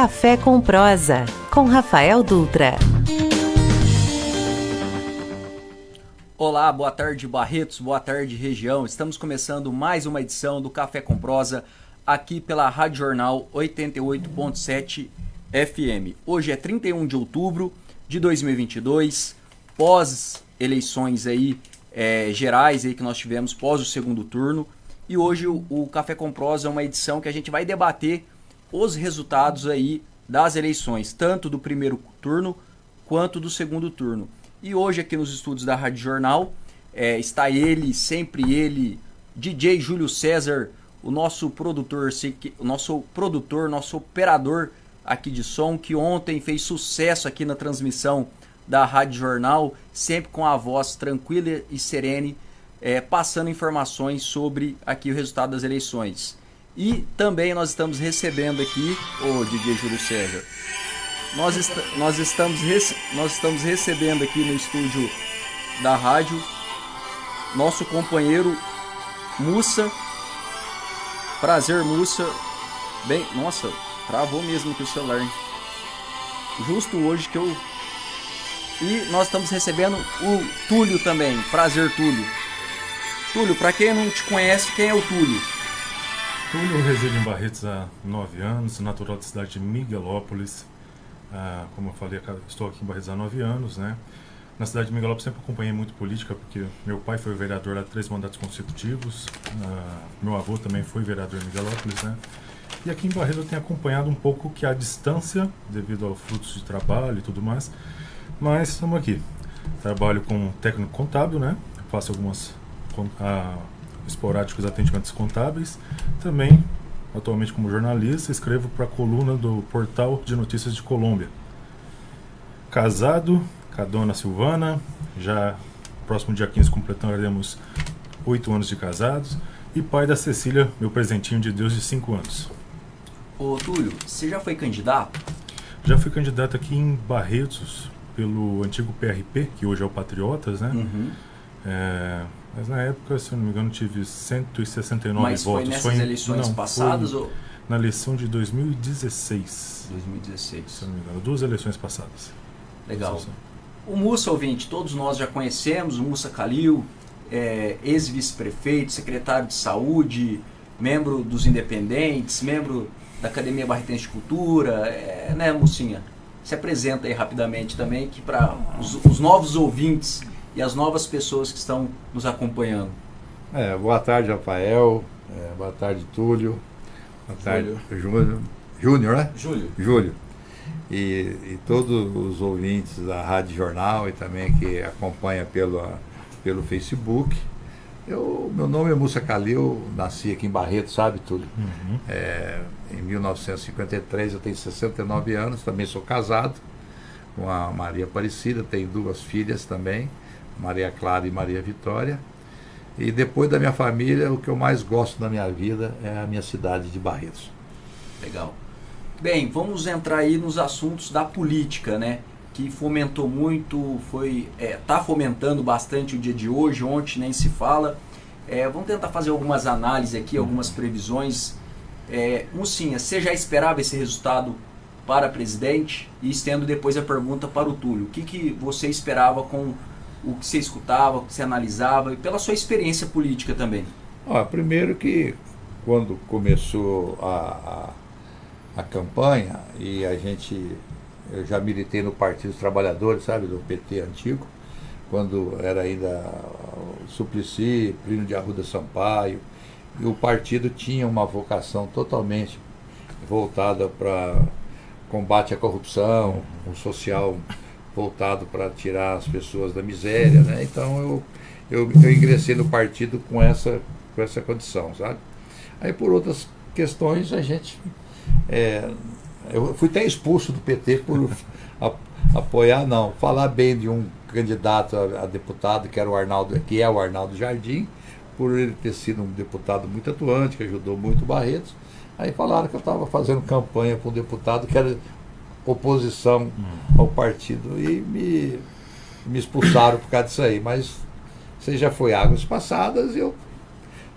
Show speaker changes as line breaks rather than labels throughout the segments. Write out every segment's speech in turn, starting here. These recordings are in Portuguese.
Café com Prosa, com Rafael Dutra.
Olá, boa tarde Barretos, boa tarde região. Estamos começando mais uma edição do Café com Prosa aqui pela Rádio Jornal 88.7 FM. Hoje é 31 de outubro de 2022, pós eleições aí gerais aí que nós tivemos pós o segundo turno. E hoje o Café com Prosa é uma edição que a gente vai debater os resultados aí das eleições, tanto do primeiro turno quanto do segundo turno. E hoje aqui nos estúdios da Rádio Jornal está ele, sempre ele, DJ Júlio César, o nosso produtor, nosso operador aqui de som, que ontem fez sucesso aqui na transmissão da Rádio Jornal, sempre com a voz tranquila e serene, passando informações sobre aqui o resultado das eleições. E também nós estamos recebendo aqui, o DJ Júlio César, nós estamos recebendo aqui no estúdio da rádio nosso companheiro Mussa. Prazer, Mussa. Bem, nossa, travou mesmo aqui o celular, hein? Justo hoje que eu... E nós estamos recebendo o Túlio também. Prazer, Túlio. Túlio, para quem não te conhece, quem é o Túlio?
Túlio reside em Barretos há 9 anos, natural da cidade de Miguelópolis. Como eu falei, estou aqui em Barretos há 9 anos, né? Na cidade de Miguelópolis sempre acompanhei muito política, porque meu pai foi vereador há 3 mandatos consecutivos, meu avô também foi vereador em Miguelópolis, né? E aqui em Barretos eu tenho acompanhado um pouco que a distância, devido ao fluxo de trabalho e tudo mais, mas estamos aqui. Trabalho como técnico contábil, né? Faço algumas esporádicos atendimentos contábeis. Também, atualmente como jornalista, escrevo para a coluna do Portal de Notícias de Colômbia. Casado com a dona Silvana, já próximo dia 15 completaremos 8 anos de casados. E pai da Cecília, meu presentinho de Deus de 5 anos.
Ô Túlio, você já foi candidato?
Já fui candidato aqui em Barretos, pelo antigo PRP, que hoje é o Patriotas, né?
Uhum.
Mas na época, se eu não me engano, tive 169
Mas
votos.
Mas foi nessas eleições passadas?
Ou... Na eleição de 2016.
2016.
Se eu não me engano, 2 eleições passadas.
Legal. O Mussa, ouvinte, todos nós já conhecemos, o Mussa Calil, ex-vice-prefeito, secretário de saúde, membro dos independentes, membro da Academia Barretense de Cultura, né, Mussinha? Se apresenta aí rapidamente também, que para os novos ouvintes e as novas pessoas que estão nos acompanhando.
Boa tarde, Rafael. Boa tarde, Túlio. Boa tarde, Júnior, né? Júlio. E todos os ouvintes da Rádio Jornal e também que acompanha pelo Facebook. Meu nome é Mussa Calil, nasci aqui em Barretos, sabe, Túlio?
Uhum.
Em 1953, eu tenho 69 anos, também sou casado com a Maria Aparecida, tenho 2 filhas também, Maria Clara e Maria Vitória. E depois da minha família, o que eu mais gosto na minha vida é a minha cidade de Barretos.
Legal. Bem, vamos entrar aí nos assuntos da política, né? Que fomentou muito, tá fomentando bastante o dia de hoje, ontem nem se fala. Vamos tentar fazer algumas análises aqui, algumas previsões. Mussinha, você já esperava esse resultado para presidente? E estendo depois a pergunta para o Túlio. O que você esperava com o que você escutava, o que você analisava, e pela sua experiência política também?
Primeiro que quando começou a campanha, e eu já militei no Partido dos Trabalhadores, sabe, do PT antigo, quando era ainda Suplicy, Plínio de Arruda Sampaio, e o partido tinha uma vocação totalmente voltada para combate à corrupção, um social voltado para tirar as pessoas da miséria, né? Então eu ingressei no partido com essa condição, sabe? Aí por outras questões eu fui até expulso do PT por falar bem de um candidato a deputado que é o Arnaldo Jardim, por ele ter sido um deputado muito atuante, que ajudou muito o Barretos. Aí falaram que eu estava fazendo campanha para um deputado que era oposição ao partido e me expulsaram por causa disso aí. Mas isso já foi águas passadas.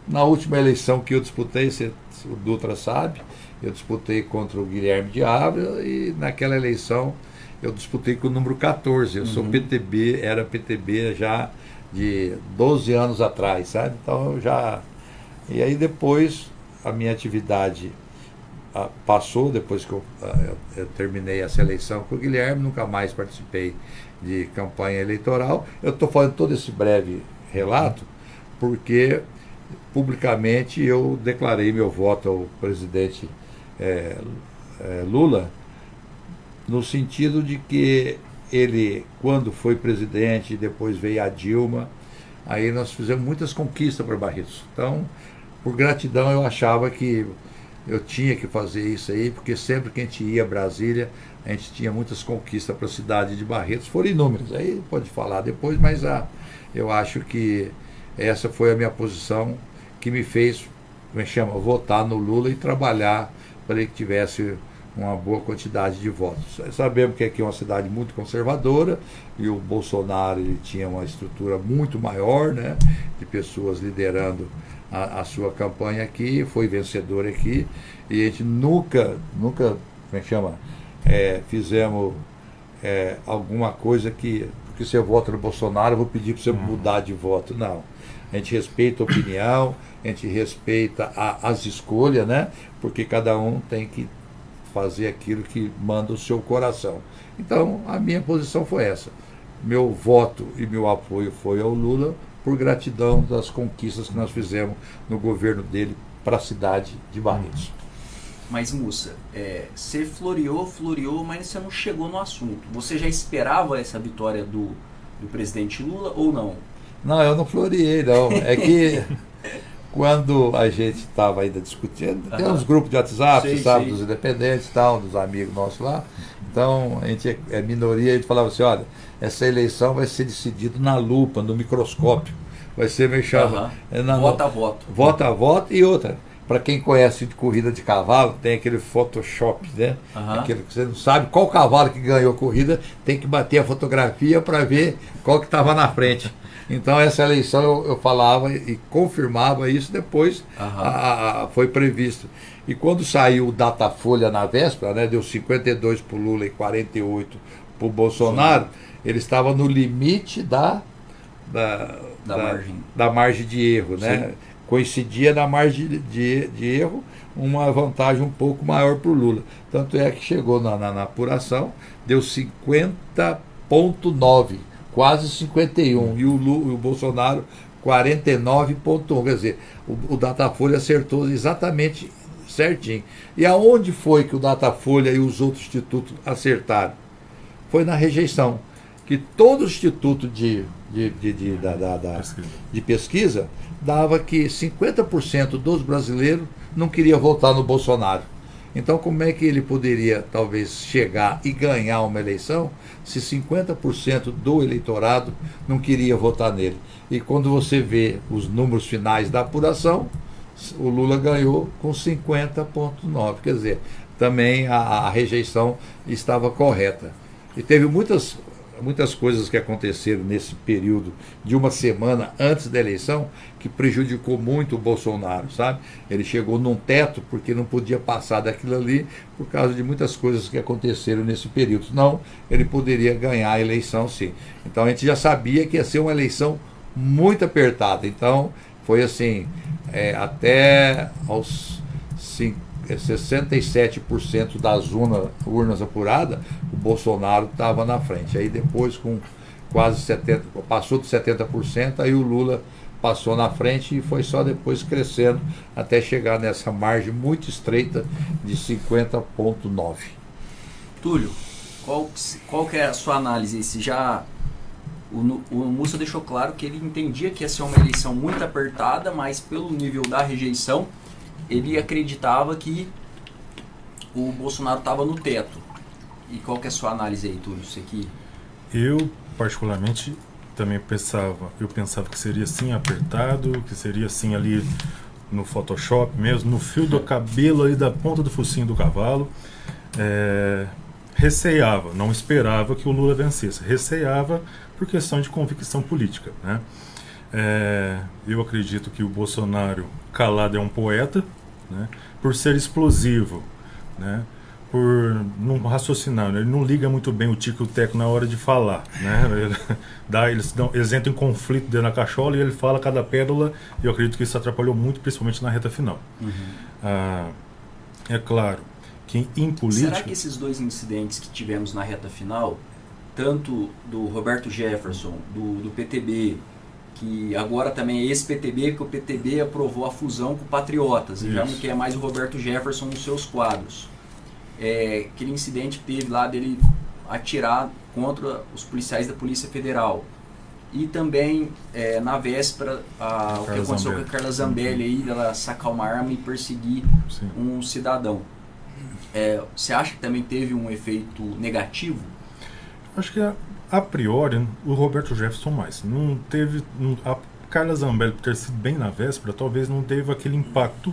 Na última eleição que eu disputei, você o Dutra sabe, eu disputei contra o Guilherme de Ávila e naquela eleição eu disputei com o número 14. Eu sou PTB, era PTB já de 12 anos atrás, sabe? Então eu já... E aí depois a minha atividade passou, depois que eu terminei essa eleição com o Guilherme, nunca mais participei de campanha eleitoral. Eu estou fazendo todo esse breve relato porque publicamente eu declarei meu voto ao presidente Lula, no sentido de que ele, quando foi presidente, depois veio a Dilma, aí nós fizemos muitas conquistas para Barretos. Então, por gratidão, eu achava que eu tinha que fazer isso aí, porque sempre que a gente ia a Brasília, a gente tinha muitas conquistas para a cidade de Barretos, foram inúmeras, aí pode falar depois, mas eu acho que essa foi a minha posição que me fez, como é que chama, votar no Lula e trabalhar para ele que tivesse uma boa quantidade de votos. Sabemos que aqui é uma cidade muito conservadora e o Bolsonaro ele tinha uma estrutura muito maior, né, de pessoas liderando a sua campanha aqui, foi vencedor aqui, e a gente nunca, como é que chama, fizemos alguma coisa que, porque você vota no Bolsonaro, eu vou pedir para você mudar de voto. Não. A gente respeita a opinião, a gente respeita as escolhas, né, porque cada um tem que fazer aquilo que manda o seu coração. Então, a minha posição foi essa. Meu voto e meu apoio foi ao Lula por gratidão das conquistas que nós fizemos no governo dele para a cidade de Barretos.
Mas, Mussa, você floreou, mas você não chegou no assunto. Você já esperava essa vitória do presidente Lula ou não?
Não, eu não floreei, não. É que quando a gente estava ainda discutindo, tem uns grupos de WhatsApp, você sabe, dos independentes e tal, dos amigos nossos lá. Então, a gente é minoria, a gente falava assim, olha, essa eleição vai ser decidida na lupa, no microscópio. Vai ser meio chave.
Voto a voto.
Voto a voto. E outra, para quem conhece de corrida de cavalo, tem aquele Photoshop, né? Aquele que você não sabe qual cavalo que ganhou a corrida, tem que bater a fotografia para ver qual que estava na frente. Então essa eleição eu falava e confirmava isso, depois foi previsto. E quando saiu o Datafolha na véspera, né, deu 52 para o Lula e 48 para o Bolsonaro, ele estava no limite da margem de erro, né? Coincidia na margem de erro uma vantagem um pouco maior para o Lula. Tanto é que chegou na apuração, deu 50,9, quase 51, e o Bolsonaro 49,1. Quer dizer, o Datafolha acertou exatamente certinho. E aonde foi que o Datafolha e os outros institutos acertaram? Foi na rejeição. Que todo instituto de pesquisa dava que 50% dos brasileiros não queria votar no Bolsonaro. Então, como é que ele poderia, talvez, chegar e ganhar uma eleição se 50% do eleitorado não queria votar nele? E quando você vê os números finais da apuração, o Lula ganhou com 50,9. Quer dizer, também a rejeição estava correta. E teve muitas coisas que aconteceram nesse período de uma semana antes da eleição que prejudicou muito o Bolsonaro, sabe? Ele chegou num teto porque não podia passar daquilo ali por causa de muitas coisas que aconteceram nesse período. Senão, ele poderia ganhar a eleição, sim. Então, a gente já sabia que ia ser uma eleição muito apertada. Então, foi assim, até aos 67% das urnas apuradas, o Bolsonaro estava na frente. Aí depois, com quase 70%, passou de 70%, aí o Lula passou na frente e foi só depois crescendo até chegar nessa margem muito estreita de 50,9%.
Túlio, qual que é a sua análise? Se já o Mussa deixou claro que ele entendia que ia ser uma eleição muito apertada, mas pelo nível da rejeição, ele acreditava que o Bolsonaro estava no teto. E qual que é a sua análise aí, Túlio? Isso aqui?
Eu, particularmente, também pensava que seria assim apertado, que seria assim ali no Photoshop mesmo, no fio do cabelo ali da ponta do focinho do cavalo. Receava, não esperava que o Lula vencesse. Receava por questão de convicção política, né? Eu acredito que o Bolsonaro calado é um poeta, né? por ser explosivo, né? Por não raciocinar, né? Ele não liga muito bem o tico e o teco na hora de falar, né? Eles entram em conflito dentro da cachola e ele fala cada pérola, e eu acredito que isso atrapalhou muito, principalmente na reta final. É claro que em política...
Será que esses dois incidentes que tivemos na reta final, tanto do Roberto Jefferson, do PTB, que agora também é ex-PTB, que o PTB aprovou a fusão com o Patriotas, e já não quer mais o Roberto Jefferson nos seus quadros. Aquele incidente que teve lá dele atirar contra os policiais da Polícia Federal. E também, na véspera, o que aconteceu com a Carla Zambelli, aí, dela sacar uma arma e perseguir um cidadão. Você acha que também teve um efeito negativo?
Acho que, a priori, o Roberto Jefferson mais. Não teve... A Carla Zambelli, por ter sido bem na véspera, talvez não teve aquele impacto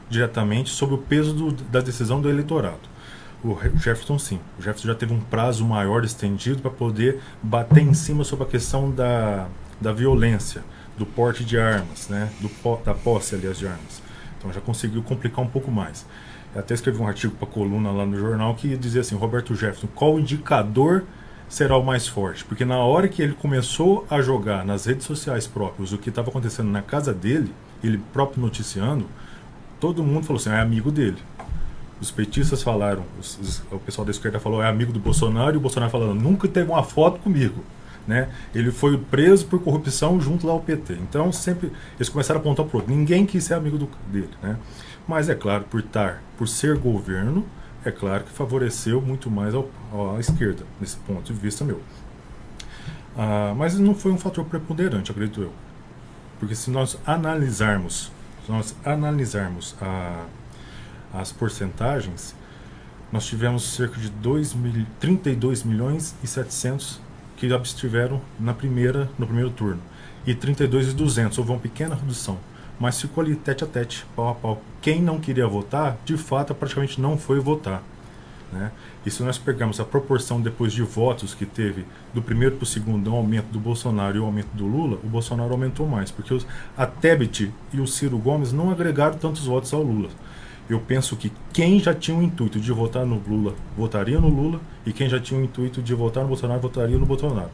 diretamente sobre o peso da decisão do eleitorado. O Jefferson sim. O Jefferson já teve um prazo maior estendido para poder bater em cima sobre a questão da violência, do porte de armas, né? Da posse, aliás, de armas. Então já conseguiu complicar um pouco mais. Eu até escrevi um artigo para a coluna lá no jornal que dizia assim, Roberto Jefferson, qual indicador será o mais forte? Porque na hora que ele começou a jogar nas redes sociais próprias o que estava acontecendo na casa dele, ele próprio noticiando, todo mundo falou assim, é amigo dele. Os petistas falaram, o pessoal da esquerda falou, é amigo do Bolsonaro, e o Bolsonaro falando, nunca teve uma foto comigo, né? Ele foi preso por corrupção junto lá ao PT. Então sempre eles começaram a apontar para o outro. Ninguém quis ser amigo dele, né? Mas é claro, por ser governo, é claro que favoreceu muito mais à esquerda, nesse ponto de vista meu. Mas não foi um fator preponderante, acredito eu. Porque se nós analisarmos as porcentagens, nós tivemos cerca de 32 milhões e 700 que abstiveram no primeiro turno. E 32.200, houve uma pequena redução. Mas ficou ali tete a tete, pau a pau. Quem não queria votar, de fato, praticamente não foi votar, né? E se nós pegarmos a proporção depois de votos que teve do primeiro para o segundo, o aumento do Bolsonaro e o aumento do Lula, o Bolsonaro aumentou mais, porque a Tebet e o Ciro Gomes não agregaram tantos votos ao Lula. Eu penso que quem já tinha o intuito de votar no Lula, votaria no Lula, e quem já tinha o intuito de votar no Bolsonaro, votaria no Bolsonaro.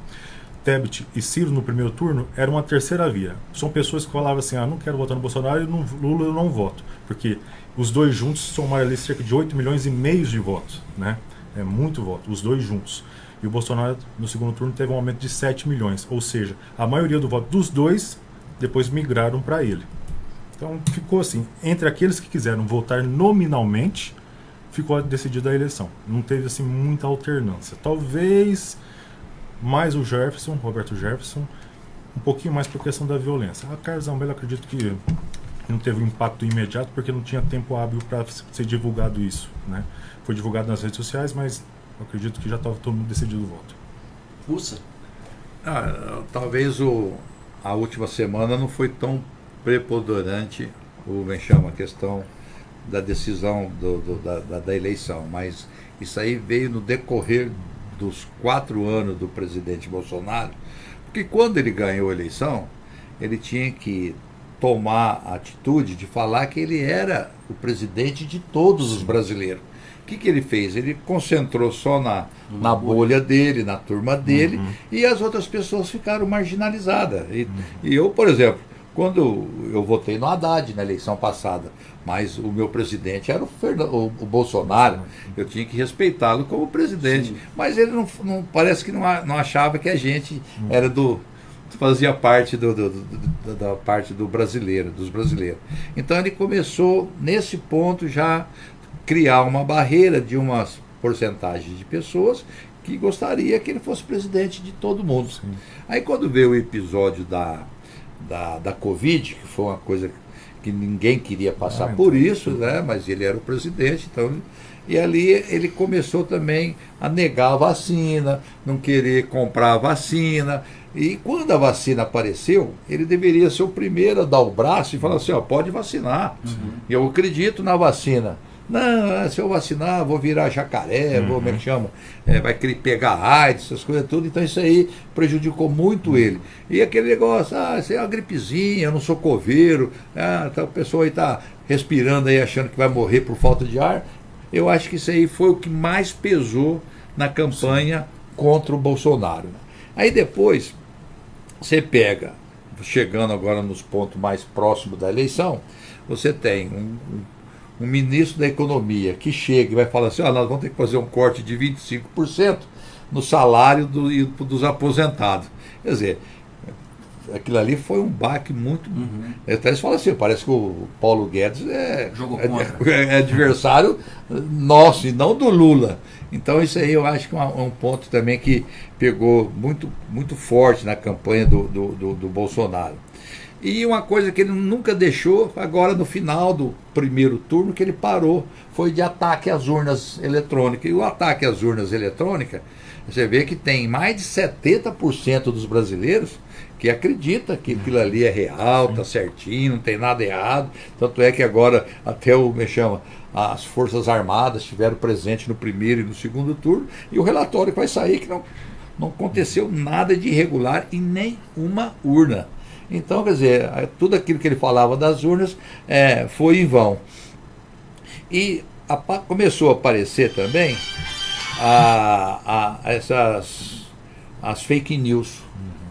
Tebet e Ciro no primeiro turno era uma terceira via. São pessoas que falavam assim, não quero votar no Bolsonaro e no Lula eu não voto. Porque os dois juntos somaram ali cerca de 8 milhões e meio de votos, né? É muito voto, os dois juntos. E o Bolsonaro no segundo turno teve um aumento de 7 milhões. Ou seja, a maioria do voto dos dois depois migraram para ele. Então ficou assim, entre aqueles que quiseram votar nominalmente, ficou decidida a eleição. Não teve assim muita alternância. Talvez mais o Jefferson, Roberto Jefferson, um pouquinho mais por questão da violência. A Carla Zambelli, acredito que não teve um impacto imediato porque não tinha tempo hábil para ser divulgado isso, né? Foi divulgado nas redes sociais, mas eu acredito que já estava todo mundo decidido o voto.
Russa?
Talvez a última semana não foi tão preponderante a questão da decisão da eleição, mas isso aí veio no decorrer dos 4 anos do presidente Bolsonaro, porque quando ele ganhou a eleição, ele tinha que tomar a atitude de falar que ele era o presidente de todos os brasileiros. O que ele fez? Ele concentrou só na bolha dele, na turma dele, e as outras pessoas ficaram marginalizadas. E eu, por exemplo, quando eu votei no Haddad na eleição passada, mas o meu presidente era o Bolsonaro, eu tinha que respeitá-lo como presidente. Sim. Mas ele não parece que não achava que a gente era fazia parte da parte dos brasileiros. Então ele começou, nesse ponto, já criar uma barreira de umas porcentagens de pessoas que gostaria que ele fosse presidente de todo mundo. Sim. Aí quando veio o episódio da Covid, que foi uma coisa que ninguém queria passar por isso, né? Mas ele era o presidente, então, e ali ele começou também a negar a vacina, não querer comprar a vacina, e quando a vacina apareceu, ele deveria ser o primeiro a dar o braço e falar assim, pode vacinar, eu acredito na vacina. Não, se eu vacinar, vou virar jacaré, como é que chama? Vai pegar AIDS, essas coisas tudo. Então isso aí prejudicou muito ele. E aquele negócio, isso é uma gripezinha, eu não sou coveiro. Então a pessoa aí está respirando aí, achando que vai morrer por falta de ar. Eu acho que isso aí foi o que mais pesou na campanha contra o Bolsonaro. Aí depois, você pega, chegando agora nos pontos mais próximos da eleição, você tem um ministro da Economia que chega e vai falar assim, nós vamos ter que fazer um corte de 25% no salário dos aposentados. Quer dizer, aquilo ali foi um baque muito... Até eles falam assim, parece que o Paulo Guedes é adversário nosso e não do Lula. Então isso aí eu acho que é um ponto também que pegou muito, muito forte na campanha do Bolsonaro. E uma coisa que ele nunca deixou, agora no final do primeiro turno, que ele parou, foi de ataque às urnas eletrônicas. E o ataque às urnas eletrônicas, você vê que tem mais de 70% dos brasileiros que acredita que aquilo ali é real, está certinho, não tem nada errado. Tanto é que agora até as Forças Armadas estiveram presentes no primeiro e no segundo turno, e o relatório que vai sair que não aconteceu nada de irregular em nenhuma urna. Então, quer dizer, tudo aquilo que ele falava das urnas foi em vão. E começou a aparecer também as fake news.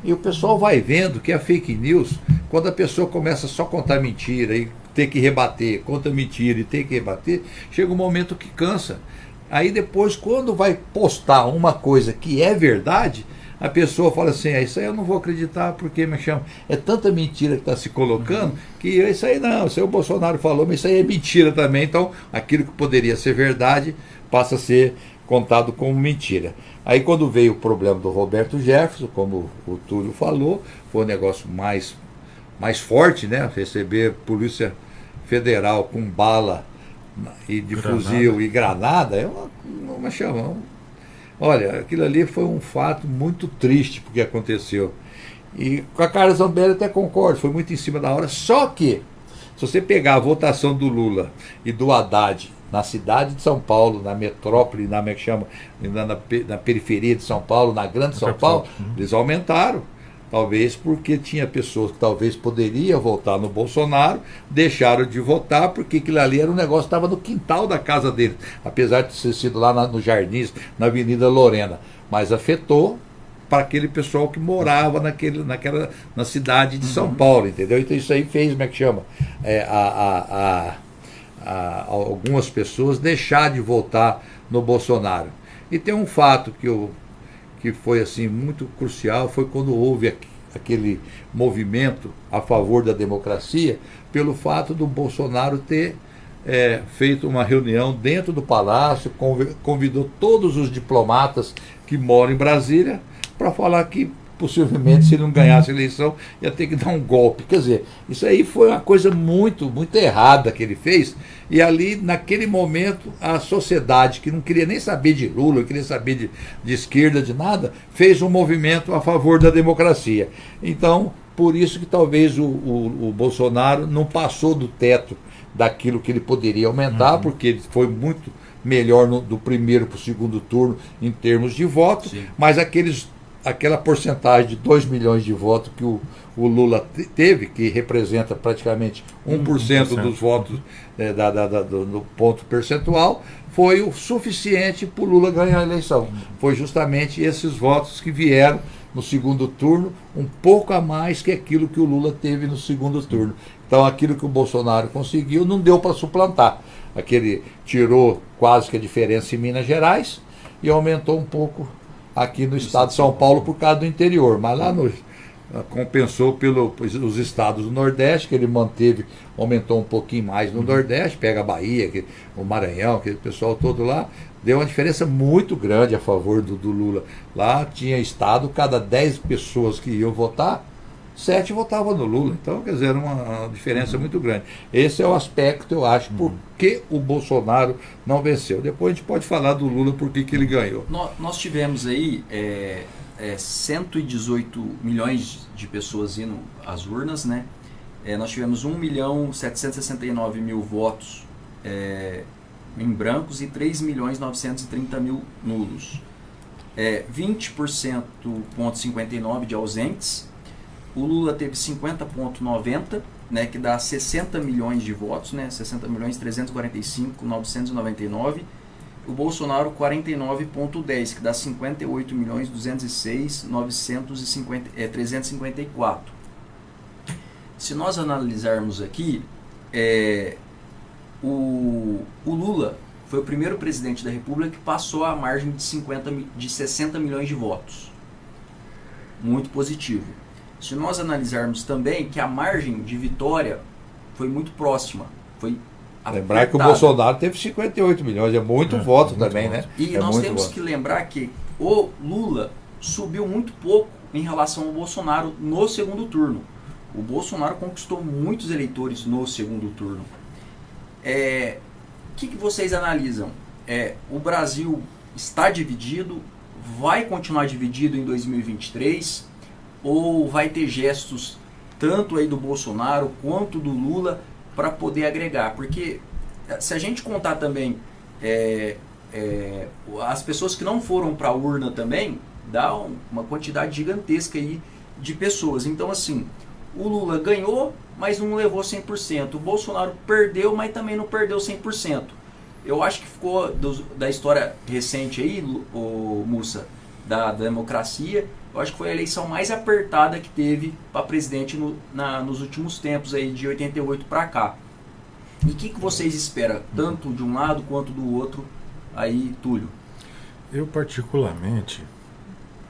E o pessoal vai vendo que a fake news, quando a pessoa começa só a contar mentira e ter que rebater, conta mentira e ter que rebater, chega um momento que cansa. Aí depois, quando vai postar uma coisa que é verdade, a pessoa fala assim, isso aí eu não vou acreditar porque é tanta mentira que está se colocando, que isso aí não, isso aí o Bolsonaro falou, mas isso aí é mentira também. Então aquilo que poderia ser verdade passa a ser contado como mentira. Aí quando veio o problema do Roberto Jefferson, como o Túlio falou, foi um negócio mais forte, né? Receber Polícia Federal com bala de fuzil e granada, é uma chamão. Olha, aquilo ali foi um fato muito triste porque aconteceu. E com a Carla Zambelli até concordo, foi muito em cima da hora. Só que, se você pegar a votação do Lula e do Haddad na cidade de São Paulo, na metrópole, na periferia de São Paulo, na grande São Paulo, eles aumentaram. Talvez porque tinha pessoas que talvez poderiam votar no Bolsonaro, deixaram de votar porque aquilo ali era um negócio que estava no quintal da casa dele, apesar de ter sido lá no Jardins, na Avenida Lorena, mas afetou para aquele pessoal que morava na cidade de São Paulo, entendeu? Então isso aí fez, algumas pessoas deixar de votar no Bolsonaro. E tem um fato que foi assim muito crucial, foi quando houve aquele movimento a favor da democracia, pelo fato do Bolsonaro ter feito uma reunião dentro do Palácio, convidou todos os diplomatas que moram em Brasília para falar que possivelmente, se ele não ganhasse a eleição, ia ter que dar um golpe. Quer dizer, isso aí foi uma coisa muito, muito errada que ele fez. E ali, naquele momento, a sociedade, que não queria nem saber de Lula, não queria saber de esquerda, de nada, fez um movimento a favor da democracia. Então, por isso que talvez o Bolsonaro não passou do teto daquilo que ele poderia aumentar, porque ele foi muito melhor do primeiro para o segundo turno em termos de votos, mas aquela porcentagem de 2 milhões de votos que o Lula teve, que representa praticamente 1% dos votos do ponto percentual, foi o suficiente para o Lula ganhar a eleição. Foi justamente esses votos que vieram no segundo turno, um pouco a mais que aquilo que o Lula teve no segundo turno. Então aquilo que o Bolsonaro conseguiu não deu para suplantar. Aquele tirou quase que a diferença em Minas Gerais e aumentou um pouco aqui no estado de São Paulo por causa do interior, mas lá compensou pelos estados do Nordeste, que ele manteve, aumentou um pouquinho mais no Nordeste, pega a Bahia, o Maranhão, aquele pessoal todo lá, deu uma diferença muito grande a favor do Lula. Lá tinha estado, cada 10 pessoas que iam votar, 7 votavam no Lula. Então, quer dizer, era uma diferença muito grande. Esse é o aspecto, eu acho, por que o Bolsonaro não venceu. Depois a gente pode falar do Lula, por que ele ganhou.
Nós tivemos aí 118 milhões de pessoas indo às urnas, né? Nós tivemos 1.769.000 votos em brancos e 3.930.000 nulos. 20,59% de ausentes. O Lula teve 50,90% né, que dá 60 milhões de votos, né, 60.345.999. O Bolsonaro 49,10, que dá 58.206.354. Se nós analisarmos aqui, o Lula foi o primeiro presidente da República que passou a margem de 60 milhões de votos. Muito positivo. Se nós analisarmos também que a margem de vitória foi muito próxima, foi
lembrar que o Bolsonaro teve 58 milhões, é muito voto muito também, voto. Né?
E nós temos que lembrar que o Lula subiu muito pouco em relação ao Bolsonaro no segundo turno. O Bolsonaro conquistou muitos eleitores no segundo turno. O que vocês analisam? O Brasil está dividido, vai continuar dividido em 2023, ou vai ter gestos tanto aí do Bolsonaro quanto do Lula para poder agregar? Porque se a gente contar também as pessoas que não foram para a urna também, dá uma quantidade gigantesca aí de pessoas. Então, assim, o Lula ganhou, mas não levou 100%. O Bolsonaro perdeu, mas também não perdeu 100%. Eu acho que ficou da história recente aí, o Mussa, da democracia, eu acho que foi a eleição mais apertada que teve para presidente nos últimos tempos, aí, de 88 para cá. E o que vocês esperam, tanto de um lado quanto do outro, aí, Túlio?
Eu, particularmente,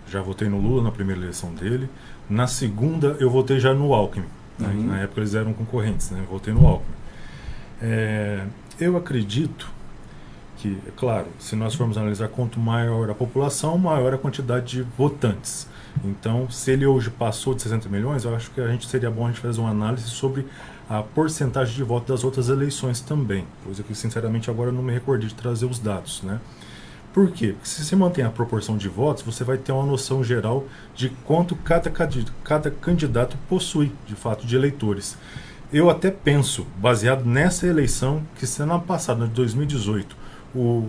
já votei no Lula na primeira eleição dele. Na segunda, eu votei já no Alckmin. Né? Na época eles eram concorrentes, né? Eu votei no Alckmin. Eu acredito que, é claro, se nós formos analisar quanto maior a população, maior a quantidade de votantes. Então, se ele hoje passou de 60 milhões, eu acho que seria bom a gente fazer uma análise sobre a porcentagem de voto das outras eleições também. Coisa que, sinceramente, agora eu não me recordei de trazer os dados, né? Por quê? Porque se você mantém a proporção de votos, você vai ter uma noção geral de quanto cada candidato possui, de fato, de eleitores. Eu até penso, baseado nessa eleição, que se na passada, de 2018, o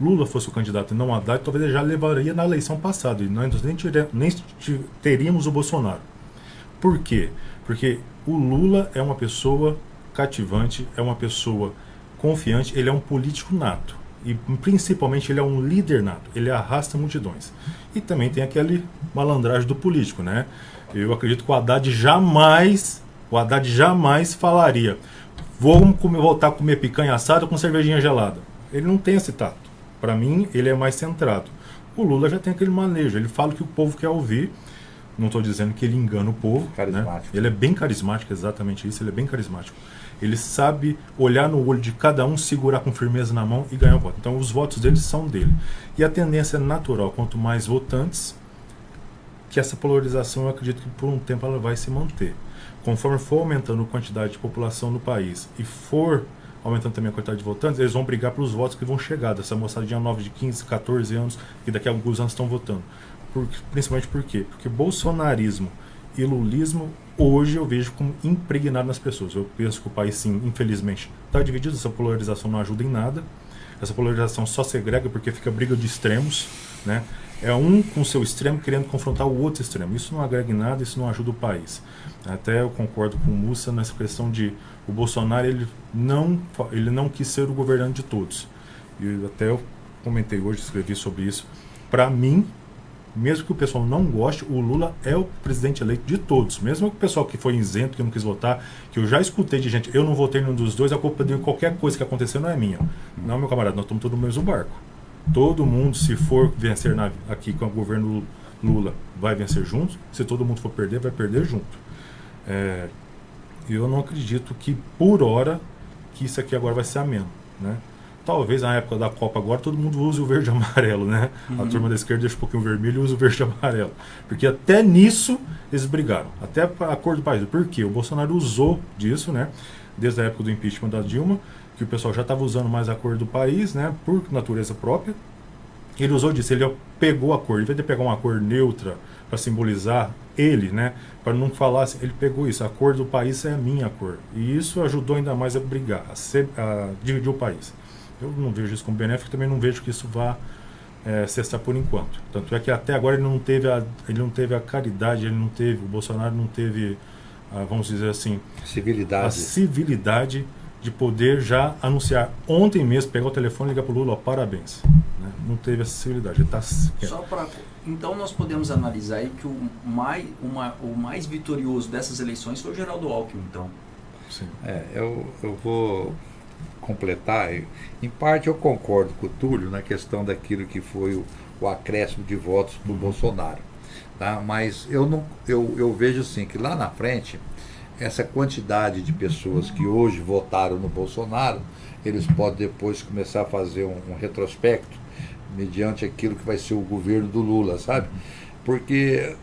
Lula fosse o candidato e não o Haddad, talvez ele já levaria na eleição passada, e nós nem teríamos o Bolsonaro. Por quê? Porque o Lula é uma pessoa cativante, é uma pessoa confiante, ele é um político nato. E principalmente ele é um líder nato, ele arrasta multidões. E também tem aquele malandragem do político, né? Eu acredito que o Haddad jamais falaria: vamos voltar a comer picanha assada com cervejinha gelada. Ele não tem esse tato. Para mim, ele é mais centrado. O Lula já tem aquele manejo, ele fala o que o povo quer ouvir. Não estou dizendo que ele engana o povo. Carismático. Né? Ele é bem carismático, exatamente isso, ele é bem carismático. Ele sabe olhar no olho de cada um, segurar com firmeza na mão e ganhar o voto. Então os votos dele são dele. E a tendência é natural, quanto mais votantes, que essa polarização, eu acredito que por um tempo ela vai se manter. Conforme for aumentando a quantidade de população no país e for aumentando também a quantidade de votantes, eles vão brigar pelos votos que vão chegar, dessa moçadinha nova de 15, 14 anos, que daqui a alguns anos estão votando. Principalmente por quê? Porque bolsonarismo e lulismo, hoje eu vejo como impregnado nas pessoas. Eu penso que o país, sim, infelizmente, está dividido. Essa polarização não ajuda em nada. Essa polarização só segrega porque fica briga de extremos, né? É um com seu extremo querendo confrontar o outro extremo. Isso não agrega em nada, isso não ajuda o país. Até eu concordo com o Mussa nessa questão de o Bolsonaro, ele não quis ser o governante de todos. E até eu comentei hoje, escrevi sobre isso. Para mim, mesmo que o pessoal não goste, o Lula é o presidente eleito de todos. Mesmo que o pessoal que foi isento, que não quis votar, que eu já escutei de gente, eu não votei nenhum dos dois, a culpa de qualquer coisa que aconteceu não é minha. Não, meu camarada, nós estamos todos no mesmo barco. Todo mundo, se for vencer aqui com o governo Lula, vai vencer juntos. Se todo mundo for perder, vai perder junto. Eu não acredito que, por hora, que isso aqui agora vai ser ameno, né? Talvez na época da Copa agora todo mundo use o verde e amarelo, né? A turma da esquerda deixa um pouquinho vermelho e usa o verde e amarelo. Porque até nisso eles brigaram. Até a cor do país. Por quê? O Bolsonaro usou disso, né? Desde a época do impeachment da Dilma, que o pessoal já estava usando mais a cor do país, né? Por natureza própria. Ele usou disso, ele pegou a cor. Em vez de pegar uma cor neutra para simbolizar ele, né? Para não falar assim, ele pegou isso. A cor do país é a minha cor. E isso ajudou ainda mais a brigar, a dividir o país. Eu não vejo isso como benéfico, também não vejo que isso vá cessar por enquanto. Tanto é que até agora ele não teve a caridade, o Bolsonaro não teve vamos dizer assim, a
Civilidade.
civilidade de poder já anunciar ontem mesmo, pegar o telefone e ligar para o Lula, ó, parabéns. Né? Não teve essa civilidade. Ele tá
Então nós podemos analisar aí que o mais vitorioso dessas eleições foi o Geraldo Alckmin, então.
Sim.
Eu vou completar. Em parte eu concordo com o Túlio na questão daquilo que foi o acréscimo de votos do Bolsonaro. Tá? Mas eu vejo assim que lá na frente, essa quantidade de pessoas que hoje votaram no Bolsonaro, eles podem depois começar a fazer um retrospecto mediante aquilo que vai ser o governo do Lula, sabe? Porque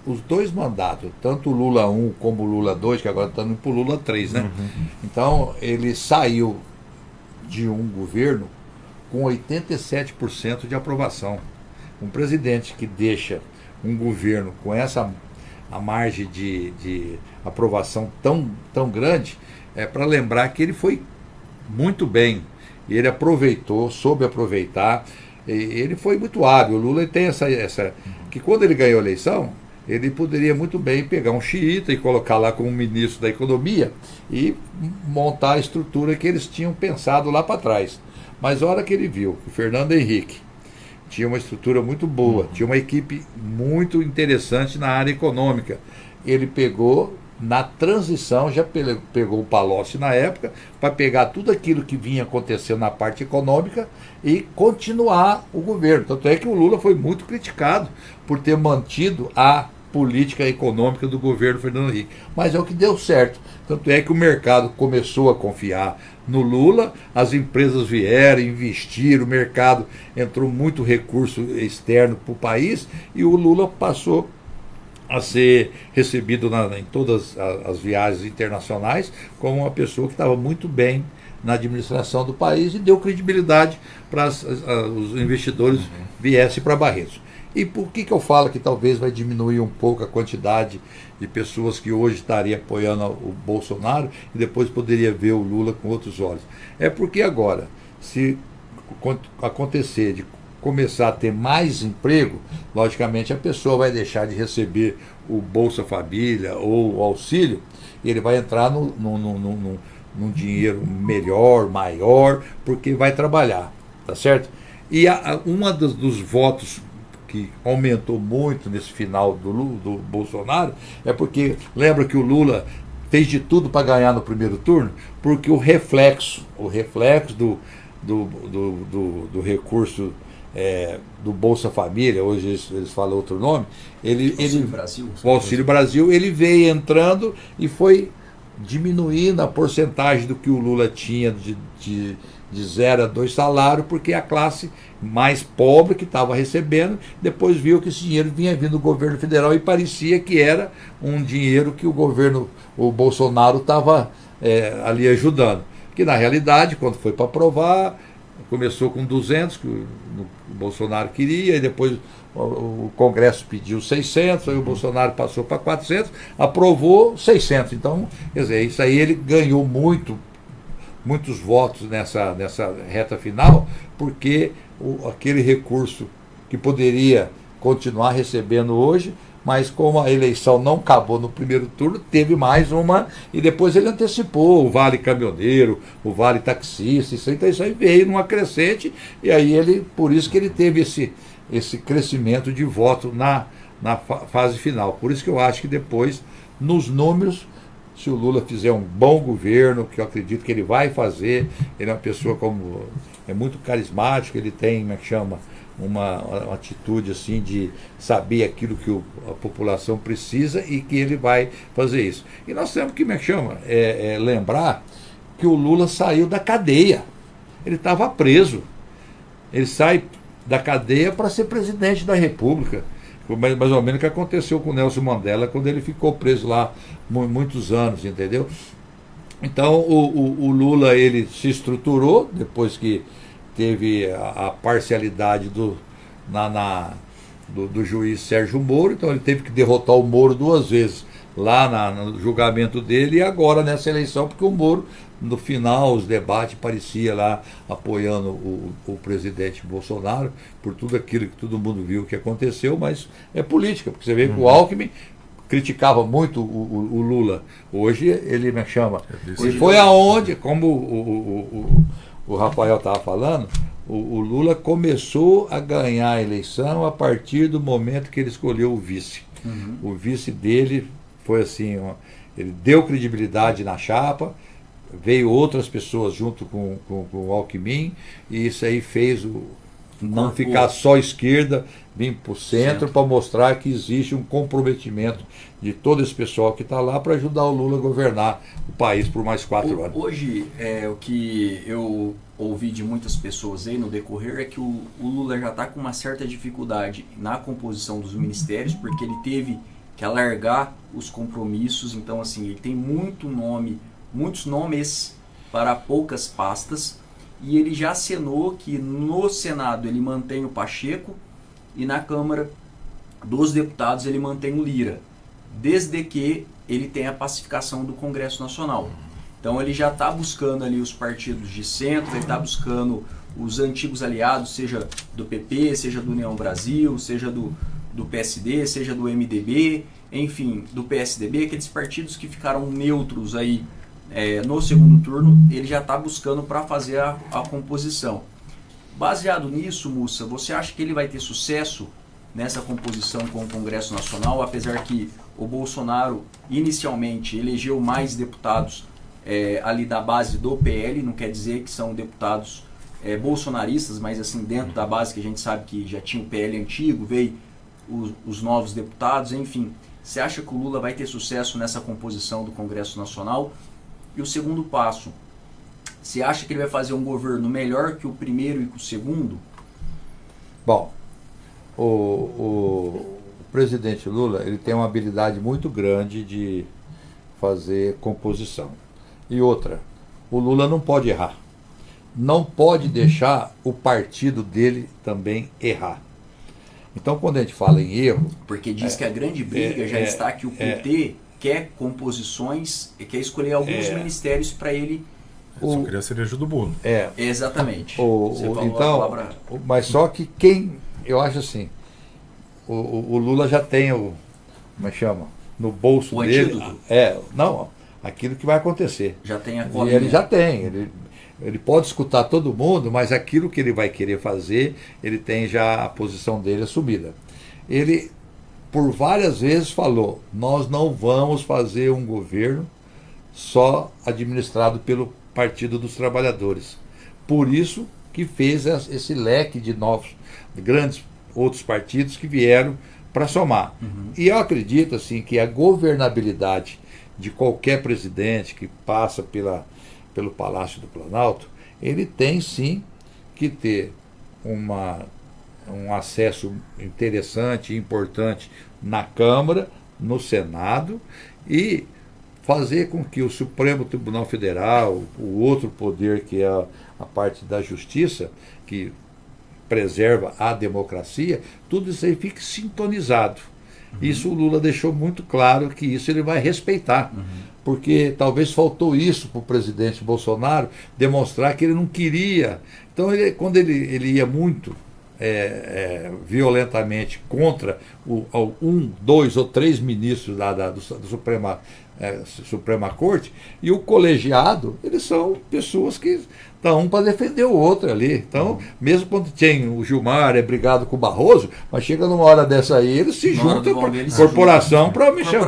os dois mandatos, tanto o Lula 1 como o Lula 2, que agora está indo para o Lula 3, né? Então, ele saiu de um governo com 87% de aprovação. Um presidente que deixa um governo com essa a margem de aprovação tão grande, é para lembrar que ele foi muito bem. Ele aproveitou, soube aproveitar, ele foi muito hábil. O Lula tem essa que quando ele ganhou a eleição, ele poderia muito bem pegar um xiita e colocar lá como ministro da economia e montar a estrutura que eles tinham pensado lá para trás. Mas a hora que ele viu que o Fernando Henrique tinha uma estrutura muito boa, tinha uma equipe muito interessante na área econômica, ele pegou, na transição, já pegou o Palocci na época, para pegar tudo aquilo que vinha acontecendo na parte econômica e continuar o governo. Tanto é que o Lula foi muito criticado por ter mantido a política econômica do governo Fernando Henrique. Mas é o que deu certo. Tanto é que o mercado começou a confiar no Lula, as empresas vieram, investiram, o mercado entrou muito recurso externo para o país e o Lula passou a ser recebido em todas as viagens internacionais como uma pessoa que estava muito bem na administração do país e deu credibilidade para os investidores viessem para Barretos. E por que eu falo que talvez vai diminuir um pouco a quantidade de pessoas que hoje estariam apoiando o Bolsonaro e depois poderia ver o Lula com outros olhos? É porque agora, se acontecer de começar a ter mais emprego, logicamente a pessoa vai deixar de receber o Bolsa Família ou o auxílio e ele vai entrar num dinheiro melhor, maior, porque vai trabalhar, tá certo? E uma dos votos que aumentou muito nesse final do Bolsonaro é porque, lembra que o Lula fez de tudo para ganhar no primeiro turno? Porque o reflexo do recurso do Bolsa Família, hoje eles falam outro nome, o Auxílio Brasil, ele veio entrando e foi diminuindo a porcentagem do que o Lula tinha de 0 a 2 salários, porque a classe mais pobre que estava recebendo, depois viu que esse dinheiro vinha vindo do governo federal e parecia que era um dinheiro que o Bolsonaro estava ali ajudando. Que na realidade, quando foi para aprovar, começou com 200, que o Bolsonaro queria, e depois o Congresso pediu 600, aí o Bolsonaro passou para 400, aprovou 600. Então, quer dizer, isso aí ele ganhou muitos votos nessa reta final, porque aquele recurso que poderia continuar recebendo hoje, mas como a eleição não acabou no primeiro turno, teve mais uma, e depois ele antecipou o Vale Caminhoneiro, o Vale Taxista, isso aí veio numa crescente, e aí por isso que ele teve esse crescimento de voto na fase final. Por isso que eu acho que depois, nos números, se o Lula fizer um bom governo, que eu acredito que ele vai fazer, ele é uma pessoa é muito carismático, ele tem, como é que chama, uma atitude assim de saber aquilo que a população precisa e que ele vai fazer isso. E nós temos que, como é que chama, lembrar que o Lula saiu da cadeia, ele estava preso, ele sai da cadeia para ser presidente da República. Mais ou menos o que aconteceu com o Nelson Mandela quando ele ficou preso lá muitos anos, entendeu? Então o Lula ele se estruturou depois que teve a parcialidade do juiz Sérgio Moro, então ele teve que derrotar o Moro 2 vezes lá no julgamento dele e agora nessa eleição, porque o Moro, no final, os debates, parecia lá apoiando o presidente Bolsonaro por tudo aquilo que todo mundo viu que aconteceu, mas é política, porque você vê que o Alckmin criticava muito o Lula. Hoje ele me chama.
Hoje
E foi aonde, como o Rafael estava falando, o Lula começou a ganhar a eleição a partir do momento que ele escolheu o vice. O vice dele foi assim, ele deu credibilidade na chapa, veio outras pessoas junto com o Alckmin, e isso aí fez não ficar só esquerda, vir para o centro, para mostrar que existe um comprometimento de todo esse pessoal que está lá para ajudar o Lula a governar o país por mais 4 anos.
Hoje, o que eu ouvi de muitas pessoas aí no decorrer é que o Lula já está com uma certa dificuldade na composição dos ministérios, porque ele teve que alargar os compromissos. Então, assim, ele tem muitos nomes para poucas pastas, e ele já acenou que no Senado ele mantém o Pacheco e na Câmara dos Deputados ele mantém o Lira, desde que ele tenha a pacificação do Congresso Nacional. Então ele já está buscando ali os partidos de centro, ele está buscando os antigos aliados, seja do PP, seja do União Brasil, seja do PSD, seja do MDB, enfim, do PSDB, aqueles partidos que ficaram neutros aí no segundo turno, ele já está buscando para fazer a composição. Baseado nisso, Mussa, você acha que ele vai ter sucesso nessa composição com o Congresso Nacional, apesar que o Bolsonaro inicialmente elegeu mais deputados ali da base do PL, não quer dizer que são deputados bolsonaristas, mas assim, dentro da base que a gente sabe que já tinha o PL antigo, veio os novos deputados, enfim. Você acha que o Lula vai ter sucesso nessa composição do Congresso Nacional? E o segundo passo, você acha que ele vai fazer um governo melhor que o primeiro e que o segundo?
Bom, o presidente Lula, ele tem uma habilidade muito grande de fazer composição. E outra, o Lula não pode errar. Não pode deixar o partido dele também errar. Então, quando a gente fala em erro...
Porque diz que a grande briga já está que o PT quer composições e quer escolher alguns ministérios para ele...
Eu só queria a cereja do bolo.
Exatamente.
Então, mas só que quem... Eu acho assim, o Lula já tem como é que chama? No bolso dele... Não, aquilo que vai acontecer.
Já tem a
colinha. Ele já tem, ele pode escutar todo mundo, mas aquilo que ele vai querer fazer, ele tem já a posição dele assumida. Ele, por várias vezes, falou, nós não vamos fazer um governo só administrado pelo Partido dos Trabalhadores. Por isso que fez esse leque de novos, grandes outros partidos que vieram para somar. E eu acredito assim, que a governabilidade de qualquer presidente que passa pelo Palácio do Planalto, ele tem sim que ter um acesso interessante e importante na Câmara, no Senado, e fazer com que o Supremo Tribunal Federal, o outro poder que é a parte da justiça, que preserva a democracia, tudo isso aí fique sintonizado. Isso o Lula deixou muito claro que isso ele vai respeitar. Porque talvez faltou isso para o presidente Bolsonaro, demonstrar que ele não queria. Então, quando ele ia muito violentamente contra 1, 2 ou 3 ministros do Suprema Corte, e o colegiado, eles são pessoas que estão para defender o outro ali. Então, mesmo quando tem o Gilmar brigado com o Barroso, mas chega numa hora dessa aí, eles se juntam para corporação para mexer.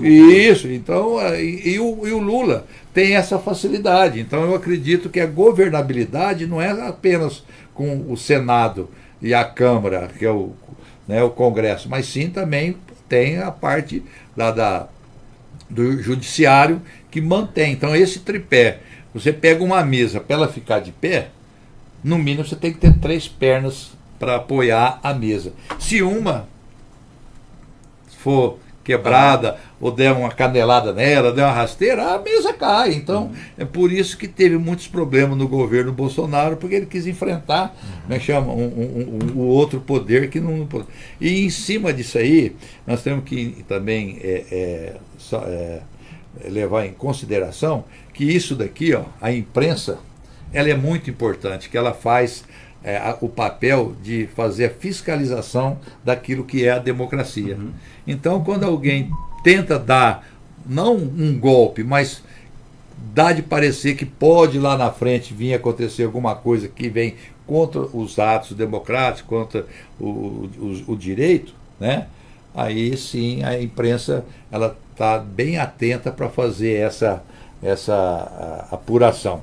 Isso, então, e o Lula tem essa facilidade. Então, eu acredito que a governabilidade não é apenas com o Senado e a Câmara, que é o Congresso, mas sim também tem a parte do Judiciário que mantém. Então, esse tripé, você pega uma mesa para ela ficar de pé, no mínimo você tem que ter 3 pernas para apoiar a mesa. Se uma for quebrada ou der uma canelada nela, der uma rasteira, a mesa cai. Então, é por isso que teve muitos problemas no governo Bolsonaro, porque ele quis enfrentar, como é que chama, o outro poder que não... E em cima disso aí, nós temos que também levar em consideração que isso daqui, a imprensa, ela é muito importante, que ela faz o papel de fazer a fiscalização daquilo que é a democracia. Então, quando alguém tenta dar, não um golpe, mas dá de parecer que pode lá na frente vir acontecer alguma coisa que vem contra os atos democráticos, contra o direito, né? Aí sim a imprensa ela está bem atenta para fazer essa apuração.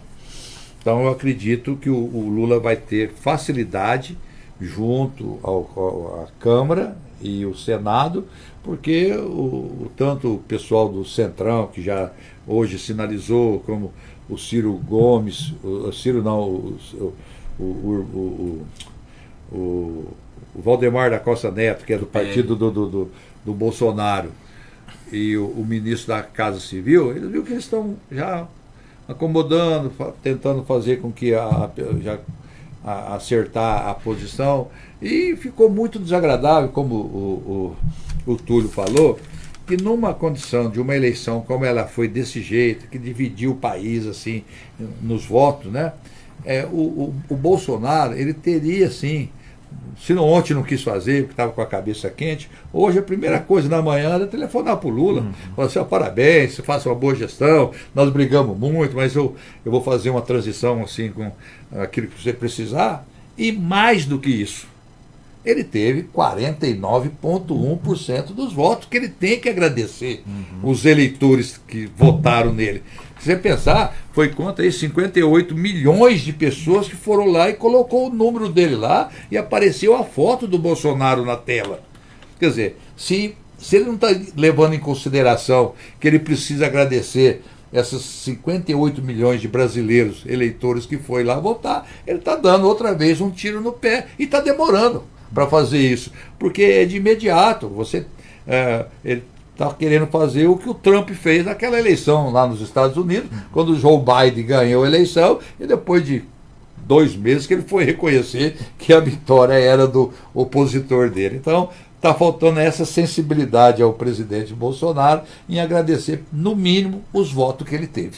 Então eu acredito que o Lula vai ter facilidade junto à Câmara e o Senado, porque tanto o pessoal do Centrão, que já hoje sinalizou, como o Ciro Gomes, o Ciro não, o Valdemar da Costa Neto, que é do partido do Bolsonaro, e o ministro da Casa Civil, eles viram que eles estão já acomodando, tentando fazer com que acertar a posição, e ficou muito desagradável, como o Túlio falou, que numa condição de uma eleição como ela foi desse jeito, que dividiu o país assim nos votos, né? O Bolsonaro, ele teria sim, se não ontem não quis fazer, porque estava com a cabeça quente, hoje a primeira coisa na manhã era telefonar para o Lula, falar assim, parabéns, você faça uma boa gestão, nós brigamos muito, mas eu vou fazer uma transição assim com aquilo que você precisar, e mais do que isso, ele teve 49,1% dos votos, que ele tem que agradecer os eleitores que votaram nele. Se você pensar, foi contra aí 58 milhões de pessoas que foram lá e colocou o número dele lá e apareceu a foto do Bolsonaro na tela. Quer dizer, se ele não está levando em consideração que ele precisa agradecer essas 58 milhões de brasileiros eleitores que foi lá votar, ele está dando outra vez um tiro no pé e está demorando para fazer isso, porque é de imediato. Ele está querendo fazer o que o Trump fez naquela eleição lá nos Estados Unidos, quando o Joe Biden ganhou a eleição, e depois de 2 meses que ele foi reconhecer que a vitória era do opositor dele. Então, está faltando essa sensibilidade ao presidente Bolsonaro em agradecer, no mínimo, os votos que ele teve.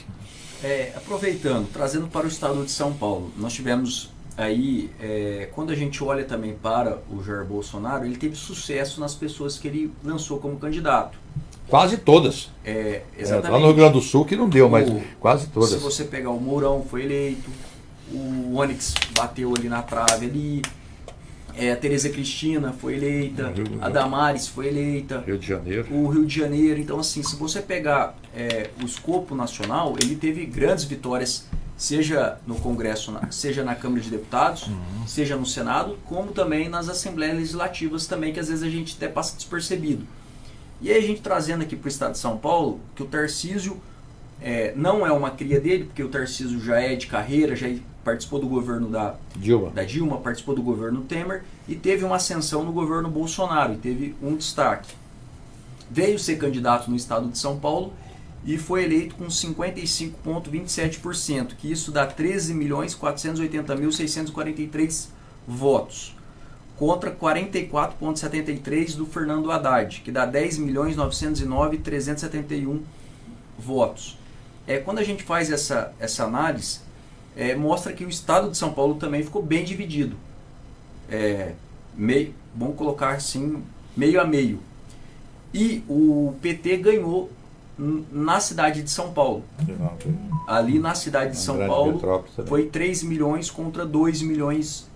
Aproveitando, trazendo para o estado de São Paulo, nós tivemos aí, quando a gente olha também para o Jair Bolsonaro, ele teve sucesso nas pessoas que ele lançou como candidato.
Quase todas.
Exatamente.
Lá no Rio Grande do Sul que não deu, mas quase todas.
Se você pegar o Mourão, foi eleito, o Onyx bateu ali na trave ali, a Tereza Cristina foi eleita, a Damares foi eleita,
Rio de Janeiro.
O Rio de Janeiro. Então, assim, se você pegar o escopo nacional, ele teve grandes vitórias, seja no Congresso, seja na Câmara de Deputados, seja no Senado, como também nas Assembleias Legislativas também, que às vezes a gente até passa despercebido. E aí a gente trazendo aqui para o estado de São Paulo, que o Tarcísio não é uma cria dele, porque o Tarcísio já é de carreira, já participou do governo da Dilma, participou do governo Temer e teve uma ascensão no governo Bolsonaro e teve um destaque. Veio ser candidato no estado de São Paulo e foi eleito com 55,27%, que isso dá 13.480.643 votos, contra 44,73% do Fernando Haddad, que dá 10.909.371 votos. Quando a gente faz essa análise, mostra que o estado de São Paulo também ficou bem dividido. Vamos colocar assim, meio a meio. E o PT ganhou na cidade de São Paulo. Ali na cidade de São Paulo foi 3 milhões contra 2 milhões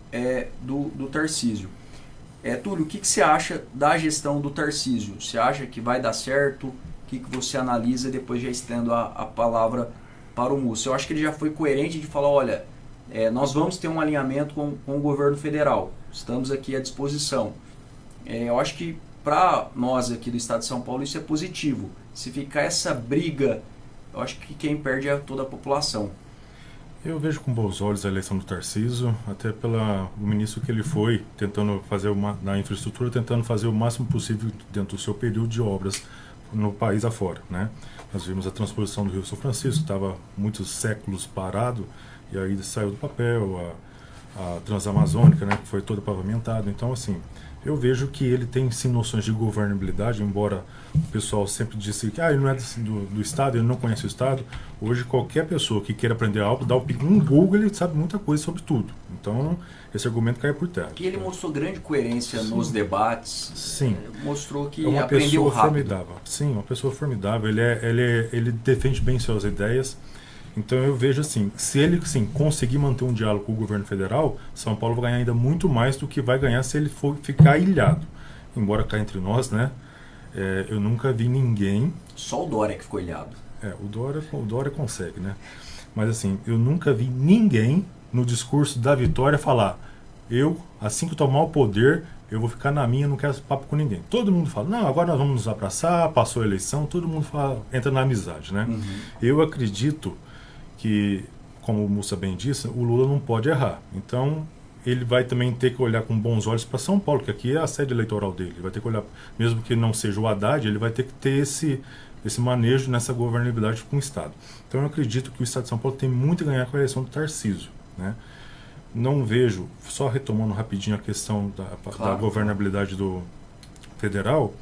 do Tarcísio. Túlio, o que você acha da gestão do Tarcísio? Você acha que vai dar certo? O que você analisa? Depois já estendo a palavra para o Múcio. Eu acho que ele já foi coerente de falar, olha, nós vamos ter um alinhamento com o governo federal. Estamos aqui à disposição. Eu acho que para nós aqui do estado de São Paulo isso é positivo. Se ficar essa briga, eu acho que quem perde é toda a população.
Eu vejo com bons olhos a eleição do Tarcísio, até pelo ministro que ele foi, tentando fazer na infraestrutura, tentando fazer o máximo possível dentro do seu período de obras no país afora, né? Nós vimos a transposição do Rio São Francisco, estava muitos séculos parado, e aí saiu do papel, a Transamazônica, né, que foi toda pavimentada. Então, assim, eu vejo que ele tem sim noções de governabilidade, embora o pessoal sempre disse que ele não é do Estado, ele não conhece o Estado. Hoje, qualquer pessoa que queira aprender algo, dá um Google, ele sabe muita coisa sobre tudo. Então, esse argumento cai por terra.
Que ele mostrou grande coerência nos debates.
Sim.
Mostrou que
É uma
aprendeu
pessoa
rápido.
formidável. Sim, uma pessoa formidável. Ele defende bem suas ideias. Então eu vejo assim, se ele conseguir manter um diálogo com o governo federal, São Paulo vai ganhar ainda muito mais do que vai ganhar se ele for ficar ilhado. Embora cá entre nós, né, eu nunca vi ninguém...
Só o Dória que ficou ilhado.
O Dória consegue, né? Mas assim, eu nunca vi ninguém no discurso da vitória falar: assim que eu tomar o poder, eu vou ficar na minha, não quero papo com ninguém. Todo mundo fala: não, agora nós vamos nos abraçar, passou a eleição, todo mundo entra na amizade, né?
Uhum.
Eu acredito que, como o Mussa bem disse, o Lula não pode errar. Então, ele vai também ter que olhar com bons olhos para São Paulo, que aqui é a sede eleitoral dele. Ele vai ter que olhar, mesmo que não seja o Haddad, ele vai ter que ter esse manejo nessa governabilidade com o Estado. Então, eu acredito que o Estado de São Paulo tem muito a ganhar com a eleição do Tarcísio, né? Não vejo, só retomando rapidinho a questão da governabilidade do federal,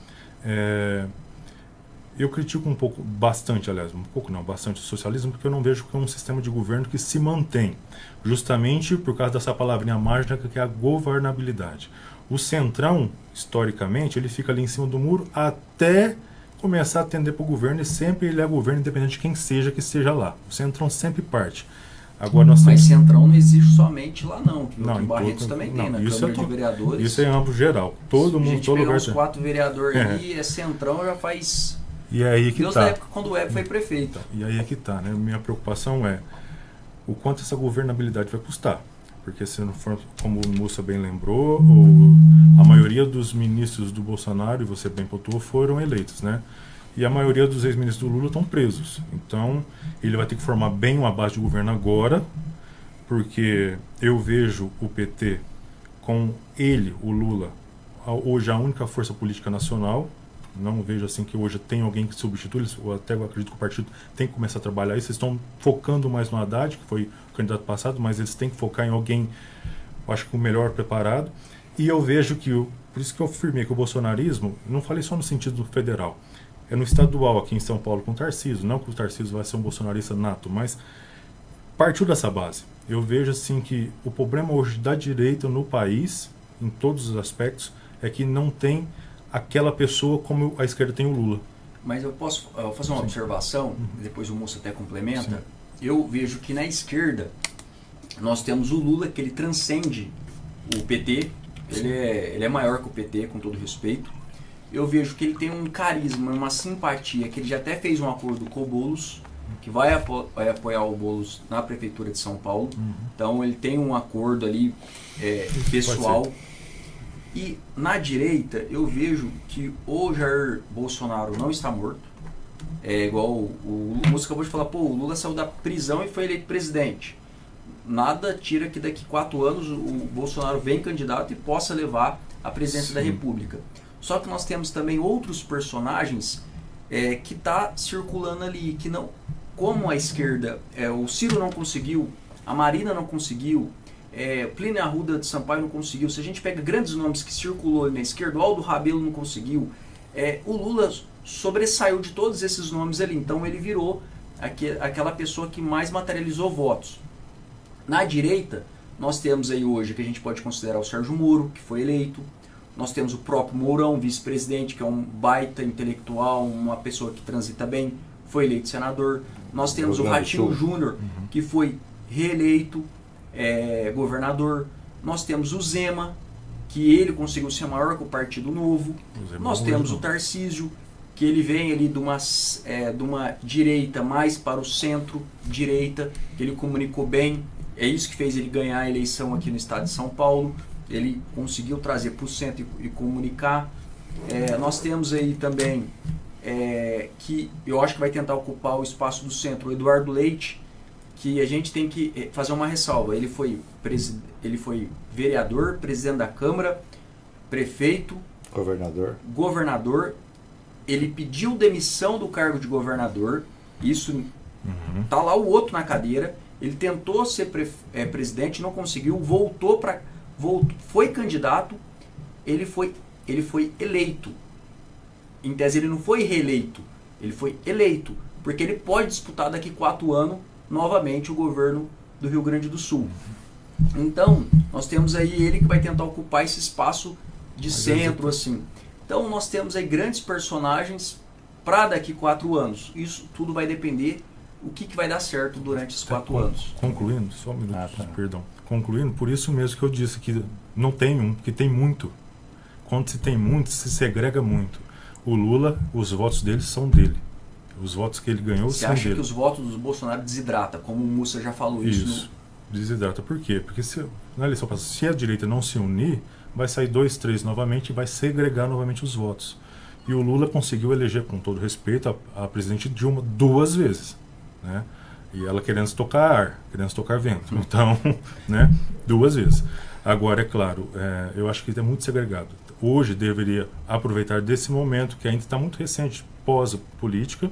eu critico bastante o socialismo, porque eu não vejo que é um sistema de governo que se mantém, justamente por causa dessa palavrinha mágica que é a governabilidade. O Centrão, historicamente, ele fica ali em cima do muro até começar a atender para o governo, e sempre ele é governo independente de quem seja que esteja lá. O Centrão sempre parte. Agora
Mas Centrão não existe somente lá não, que em Barretos também tem, na
isso
Câmara de Vereadores.
Isso é em âmbito geral. Todo mundo, todo lugar.
Os 4 vereadores ali, Centrão já faz...
E aí que
Deus
tá.
da época quando o Web foi prefeito.
E aí é que tá, né? Minha preocupação é o quanto essa governabilidade vai custar. Porque se não for, como o Mussa bem lembrou, a maioria dos ministros do Bolsonaro, e você bem pontuou, foram eleitos, né? E a maioria dos ex-ministros do Lula estão presos. Então, ele vai ter que formar bem uma base de governo agora, porque eu vejo o PT com ele, o Lula, hoje a única força política nacional. Não vejo assim que hoje tem alguém que substitui, eu até acredito que o partido tem que começar a trabalhar isso. Eles estão focando mais no Haddad, que foi o candidato passado, mas eles têm que focar em alguém, eu acho que o melhor preparado. E eu vejo que, por isso que eu afirmei que o bolsonarismo, não falei só no sentido federal, é no estadual aqui em São Paulo com o Tarcísio, não que o Tarcísio vai ser um bolsonarista nato, mas partiu dessa base. Eu vejo assim que o problema hoje da direita no país, em todos os aspectos, é que não tem aquela pessoa como a esquerda tem o Lula.
Mas eu posso fazer uma observação, depois o Moço até complementa.
Sim.
Eu vejo que na esquerda nós temos o Lula, que ele transcende o PT, ele é maior que o PT, com todo respeito. Eu vejo que ele tem um carisma, uma simpatia, que ele já até fez um acordo com o Boulos, que vai apoiar o Boulos na Prefeitura de São Paulo. Então ele tem um acordo ali pessoal. E na direita eu vejo que o Jair Bolsonaro não está morto. É igual o Lúcio acabou de falar, o Lula saiu da prisão e foi eleito presidente. Nada tira que daqui 4 anos o Bolsonaro vem candidato e possa levar a presidência da República. Só que nós temos também outros personagens que tá circulando ali, que não, como a esquerda, o Ciro não conseguiu, a Marina não conseguiu, Plínio Arruda de Sampaio não conseguiu. Se a gente pega grandes nomes que circulou ali na esquerda, o Aldo Rabelo não conseguiu, o Lula sobressaiu de todos esses nomes ali, então ele virou aquela pessoa que mais materializou votos. Na direita, nós temos aí hoje que a gente pode considerar o Sérgio Moro, que foi eleito. Nós temos o próprio Mourão, vice-presidente, que é um baita intelectual, uma pessoa que transita bem, foi eleito senador. Nós temos o Ratinho Júnior, que foi reeleito governador. Nós temos o Zema, que ele conseguiu ser maior que o Partido Novo. Nós temos o Tarcísio, que ele vem ali de uma direita mais para o centro-direita, que ele comunicou bem. É isso que fez ele ganhar a eleição aqui no estado de São Paulo. Ele conseguiu trazer para o centro e comunicar. Nós temos aí também, que eu acho que vai tentar ocupar o espaço do centro, o Eduardo Leite, que a gente tem que fazer uma ressalva. Ele foi vereador, presidente da Câmara, prefeito, governador. Ele pediu demissão do cargo de governador. Isso tá lá o outro na cadeira. Ele tentou ser presidente, não conseguiu, foi candidato, ele foi eleito. Em tese ele não foi reeleito, ele foi eleito, porque ele pode disputar daqui 4 anos novamente o governo do Rio Grande do Sul. Então, nós temos aí ele que vai tentar ocupar esse espaço de centro, assim. Então, nós temos aí grandes personagens para daqui 4 anos. Isso tudo vai depender o que vai dar certo durante esses 4 anos.
Concluindo, só um minuto, perdão. Concluindo, por isso mesmo que eu disse que não tem um, que tem muito. Quando se tem muito, se segrega muito. O Lula, os votos dele são dele. Os votos que ele ganhou
Você
são dele.
acha que os votos do Bolsonaro desidrata, como o Mussa já falou isso?
Desidrata. Por quê? Porque na eleição passada, se a direita não se unir, vai sair 2, 3 novamente e vai segregar novamente os votos. E o Lula conseguiu eleger, com todo respeito, a presidente Dilma 2 vezes. Né? E ela querendo estocar ar, querendo estocar vento. Então, né? 2 vezes. Agora, é claro, eu acho que é muito segregado. Hoje deveria aproveitar desse momento, que ainda está muito recente, pós-política,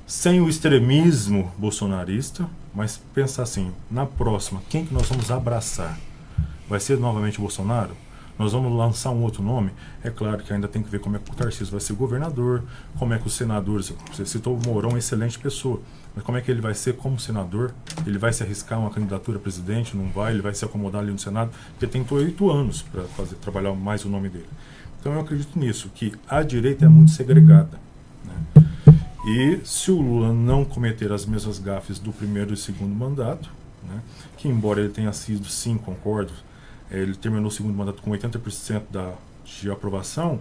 sem o extremismo bolsonarista, mas pensar assim, na próxima, quem que nós vamos abraçar? Vai ser novamente o Bolsonaro? Nós vamos lançar um outro nome? É claro que ainda tem que ver como é que o Tarcísio vai ser governador, como é que os senadores, você citou o Mourão, uma excelente pessoa, mas como é que ele vai ser como senador? Ele vai se arriscar uma candidatura a presidente? Não vai? Ele vai se acomodar ali no Senado? Porque tem 8 anos para trabalhar mais o nome dele. Então eu acredito nisso, que a direita é muito segregada. Né? E se o Lula não cometer as mesmas gafes do primeiro e segundo mandato, né, que embora ele tenha sido, sim, concordo, ele terminou o segundo mandato com 80% de aprovação,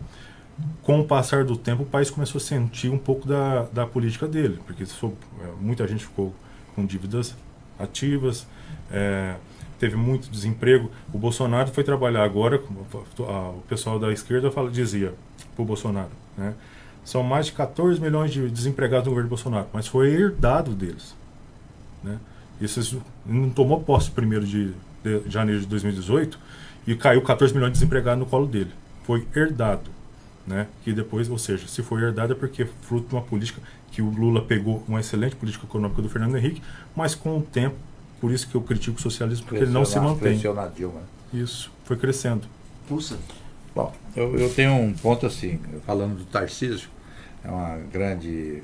com o passar do tempo o país começou a sentir um pouco da política dele, porque muita gente ficou com dívidas ativas, teve muito desemprego. O Bolsonaro foi trabalhar agora, o pessoal da esquerda dizia para o Bolsonaro, né, são mais de 14 milhões de desempregados no governo Bolsonaro, mas foi herdado deles. Né? Isso não tomou posse 1º de janeiro de 2018 e caiu 14 milhões de desempregados no colo dele. Foi herdado. Né? Que depois, ou seja, se foi herdado é porque é fruto de uma política que o Lula pegou, uma excelente política econômica do Fernando Henrique, mas com o tempo, por isso que eu critico o socialismo, porque ele não se mantém. Isso, foi crescendo.
Puxa.
Bom, eu tenho um ponto assim, falando do Tarcísio, é uma grande,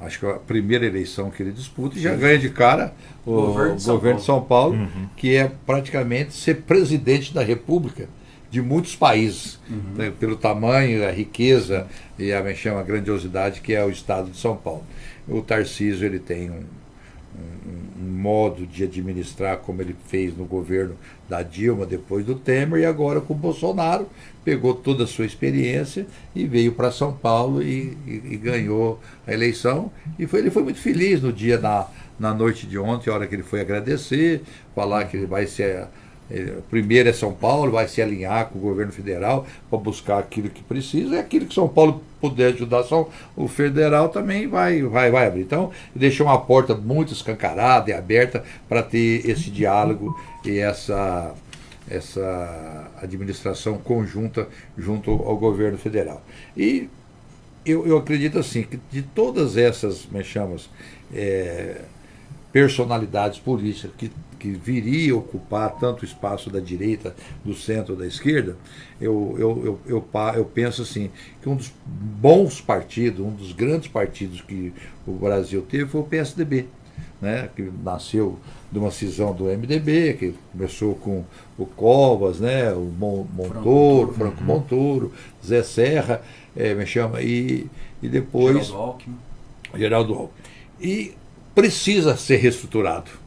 acho que é a primeira eleição que ele disputa e já ganha de cara o governo de São Paulo, que é praticamente ser presidente da República de muitos países, né, pelo tamanho, a riqueza e a grandiosidade que é o estado de São Paulo. O Tarcísio, ele tem um modo de administrar como ele fez no governo da Dilma, depois do Temer, e agora com o Bolsonaro, pegou toda a sua experiência e veio para São Paulo e ganhou a eleição. E ele foi muito feliz no dia, na noite de ontem, a hora que ele foi agradecer, falar que ele vai ser... primeiro é São Paulo, vai se alinhar com o governo federal para buscar aquilo que precisa, e aquilo que São Paulo puder ajudar, o federal também vai abrir. Então, deixou uma porta muito escancarada e aberta para ter esse diálogo e essa administração conjunta junto ao governo federal. E eu acredito assim, que de todas essas, personalidades políticas que viria a ocupar tanto o espaço da direita, do centro, da esquerda, eu penso assim, que um dos bons partidos, um dos grandes partidos que o Brasil teve foi o PSDB, né, que nasceu de uma cisão do MDB, que começou com o Covas, né, o Montoro, Franco Montoro, Zé Serra, e depois Geraldo Alckmin. E precisa ser reestruturado.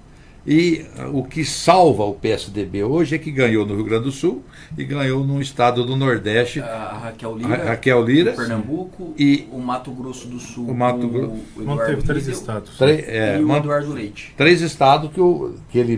E o que salva o PSDB hoje é que ganhou no Rio Grande do Sul e ganhou no estado do Nordeste.
A
Raquel Lira,
Pernambuco,
e
o Mato Grosso do Sul,
não teve 3 estados.
E o Eduardo Leite.
3 estados que ele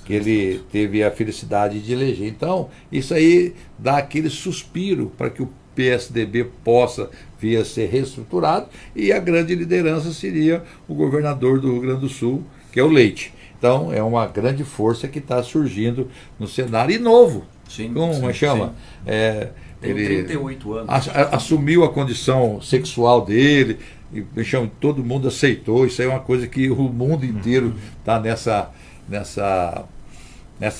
que ele teve a felicidade de eleger. Então, isso aí dá aquele suspiro para que o PSDB possa vir a ser reestruturado, e a grande liderança seria o governador do Rio Grande do Sul, que é o Leite. Então, é uma grande força que está surgindo no cenário, e novo. Como chama?
Tem 38 anos.
Assumiu a condição sexual dele, e todo mundo aceitou. Isso aí é uma coisa que o mundo inteiro está nessa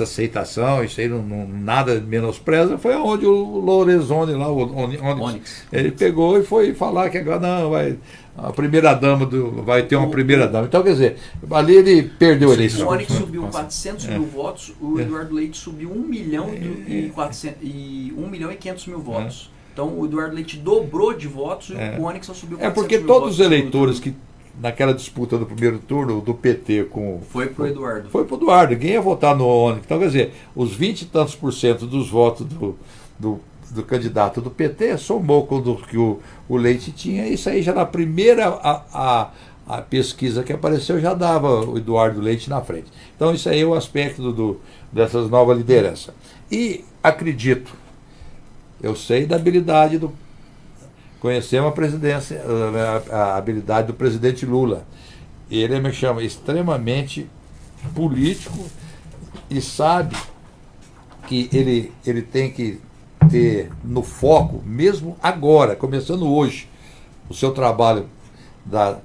aceitação. Isso aí nada menospreza. Foi onde o Lorenzoni lá, o Onyx, ele pegou e foi falar que agora não, a primeira dama vai ter uma primeira dama. Então, quer dizer, ali ele perdeu a eleição.
O Onyx subiu 400 mil votos, o Eduardo Leite subiu 1 milhão e 500 mil votos. Então o Eduardo Leite dobrou de votos e o Onyx só subiu 400 mil votos.
Porque todos os eleitores que naquela disputa do primeiro turno do PT
foi pro Eduardo.
Foi pro Eduardo, ninguém ia votar no Onyx. Então, quer dizer, os 20 e tantos por cento dos votos do candidato do PT somou com o que o Leite tinha. Isso aí já na primeira a pesquisa que apareceu já dava o Eduardo Leite na frente. Então isso aí é o aspecto dessas novas lideranças. E acredito, eu sei da habilidade conhecemos a presidência, a habilidade do presidente Lula. Ele me chama extremamente político e sabe que ele tem que ter no foco, mesmo agora, começando hoje, o seu trabalho,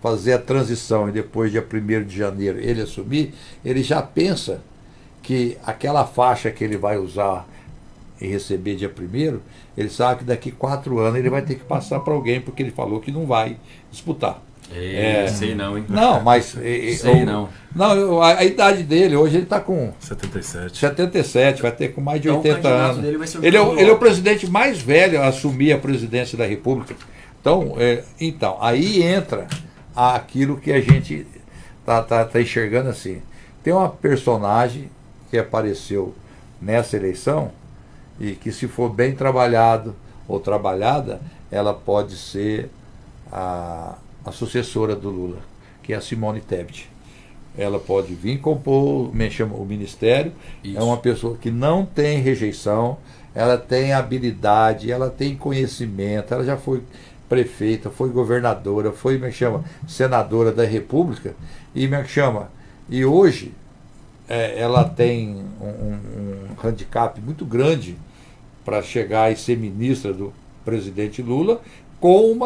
fazer a transição e depois, dia 1º de janeiro, ele assumir, ele já pensa que aquela faixa que ele vai usar e receber dia 1º, ele sabe que daqui 4 anos ele vai ter que passar para alguém, porque ele falou que não vai disputar.
Sei não, hein?
Não, mas...
Sei não.
Não, a idade dele, hoje ele está com...
77,
vai ter com mais de
então,
80 anos.
Dele vai ser
ele é o presidente mais velho a assumir a presidência da República. Então aí entra aquilo que a gente tá enxergando assim. Tem uma personagem que apareceu nessa eleição e que, se for bem trabalhado ou trabalhada, ela pode ser a sucessora do Lula, que é a Simone Tebet. Ela pode vir compor o ministério. Isso. É uma pessoa que não tem rejeição, ela tem habilidade, ela tem conhecimento, ela já foi prefeita, foi governadora, foi, senadora da República, e hoje ela tem um handicap muito grande para chegar e ser ministra do presidente Lula, com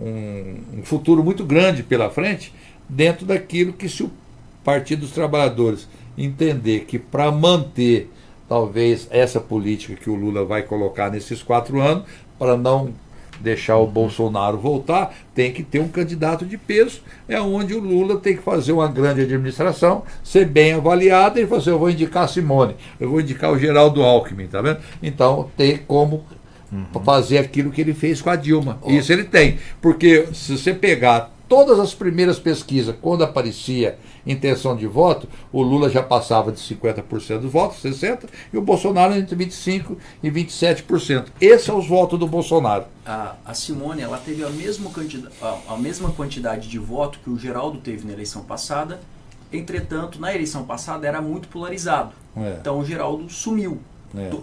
um futuro muito grande pela frente, dentro daquilo que, se o Partido dos Trabalhadores entender que, para manter talvez essa política que o Lula vai colocar nesses 4 anos, para não deixar o Bolsonaro voltar, tem que ter um candidato de peso. É onde o Lula tem que fazer uma grande administração, ser bem avaliada, e falar assim: eu vou indicar a Simone, eu vou indicar o Geraldo Alckmin, tá vendo? Então tem como fazer aquilo que ele fez com a Dilma. Isso ele tem, porque se você pegar todas as primeiras pesquisas, quando aparecia intenção de voto, o Lula já passava de 50% dos votos, 60%, e o Bolsonaro entre 25% e 27%. Esses são os votos do Bolsonaro.
A Simone, ela teve a mesma quantidade de voto que o Geraldo teve na eleição passada. Entretanto, na eleição passada era muito polarizado. Então o Geraldo sumiu.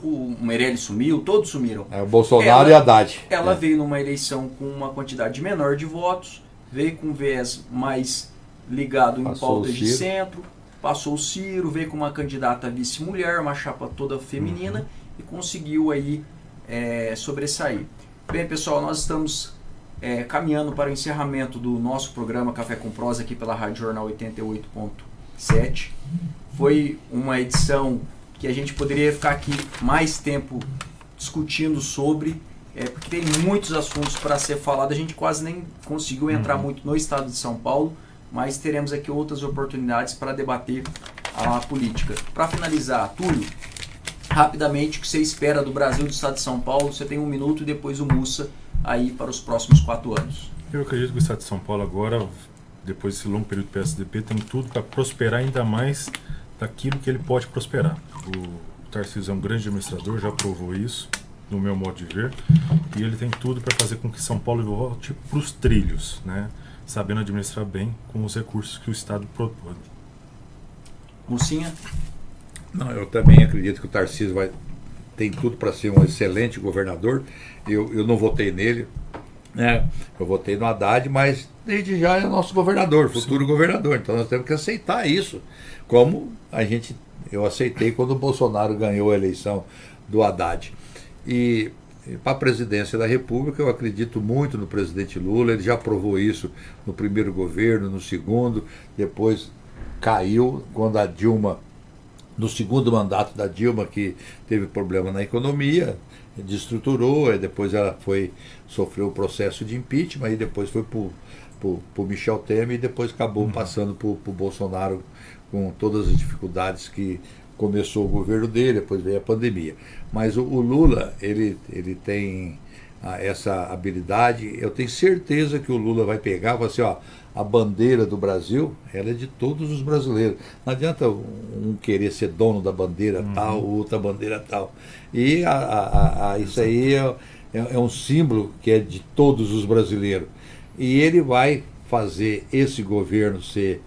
O Meirelles sumiu, todos sumiram.
O Bolsonaro e a Haddad.
Ela veio numa eleição com uma quantidade menor de votos, veio com um viés mais ligado em pautas de centro, passou o Ciro, veio com uma candidata vice-mulher, uma chapa toda feminina, e conseguiu aí sobressair. Bem, pessoal, nós estamos caminhando para o encerramento do nosso programa Café com Prosa aqui pela Rádio Jornal 88.7. Foi uma edição que a gente poderia ficar aqui mais tempo discutindo sobre, porque tem muitos assuntos para ser falado. A gente quase nem conseguiu entrar muito no estado de São Paulo, mas teremos aqui outras oportunidades para debater a política. Para finalizar, Túlio, rapidamente, o que você espera do Brasil e do estado de São Paulo? Você tem 1 minuto, e depois o Mussa aí para os próximos 4 anos.
Eu acredito que o estado de São Paulo agora, depois desse longo período do PSDB, tem tudo para prosperar ainda mais daquilo que ele pode prosperar. O Tarcísio é um grande administrador, já provou isso, no meu modo de ver, e ele tem tudo para fazer com que São Paulo volte para os trilhos, né? Sabendo administrar bem com os recursos que o Estado propõe.
Mussinha?
Não, eu também acredito que o Tarcísio tem tudo para ser um excelente governador. Eu não votei nele, né? Eu votei no Haddad, mas desde já é nosso governador, futuro governador. Então nós temos que aceitar isso, como eu aceitei quando o Bolsonaro ganhou a eleição do Haddad. E para a presidência da República, eu acredito muito no presidente Lula. Ele já provou isso no primeiro governo, no segundo, depois caiu quando a Dilma, no segundo mandato da Dilma, que teve problema na economia, destruturou, e depois ela sofreu o processo de impeachment, e depois foi para o Michel Temer, e depois acabou passando para o Bolsonaro, com todas as dificuldades que começou o governo dele, depois veio a pandemia. Mas o Lula, ele tem essa habilidade. Eu tenho certeza que o Lula vai pegar e falar assim, ó, a bandeira do Brasil, ela é de todos os brasileiros. Não adianta um querer ser dono da bandeira tal, outra bandeira tal. E isso aí é um símbolo que é de todos os brasileiros. E ele vai fazer esse governo ser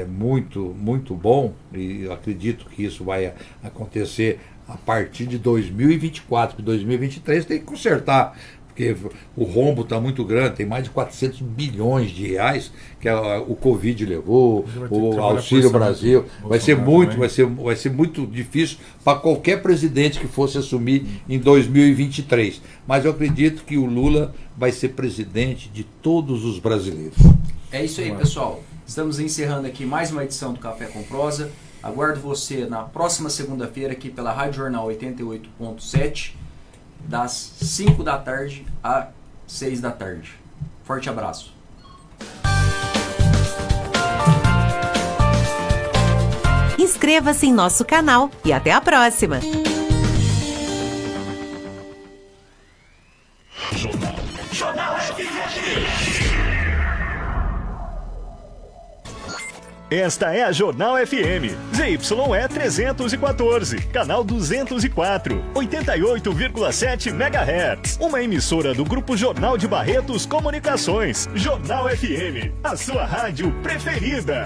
muito, muito bom, e eu acredito que isso vai acontecer a partir de 2024, porque 2023 tem que consertar, porque o rombo está muito grande, tem mais de 400 bilhões de reais que o Covid levou, o Auxílio Brasil. Vai ser muito difícil para qualquer presidente que fosse assumir em 2023. Mas eu acredito que o Lula vai ser presidente de todos os brasileiros.
É isso aí, pessoal. Estamos encerrando aqui mais uma edição do Café com Prosa. Aguardo você na próxima segunda-feira aqui pela Rádio Jornal 88.7, das 5 da tarde às 6 da tarde. Forte abraço.
Inscreva-se em nosso canal e até a próxima!
Esta é a Jornal FM, ZYE 314, canal 204, 88,7 MHz. Uma emissora do Grupo Jornal de Barretos Comunicações. Jornal FM, a sua rádio preferida.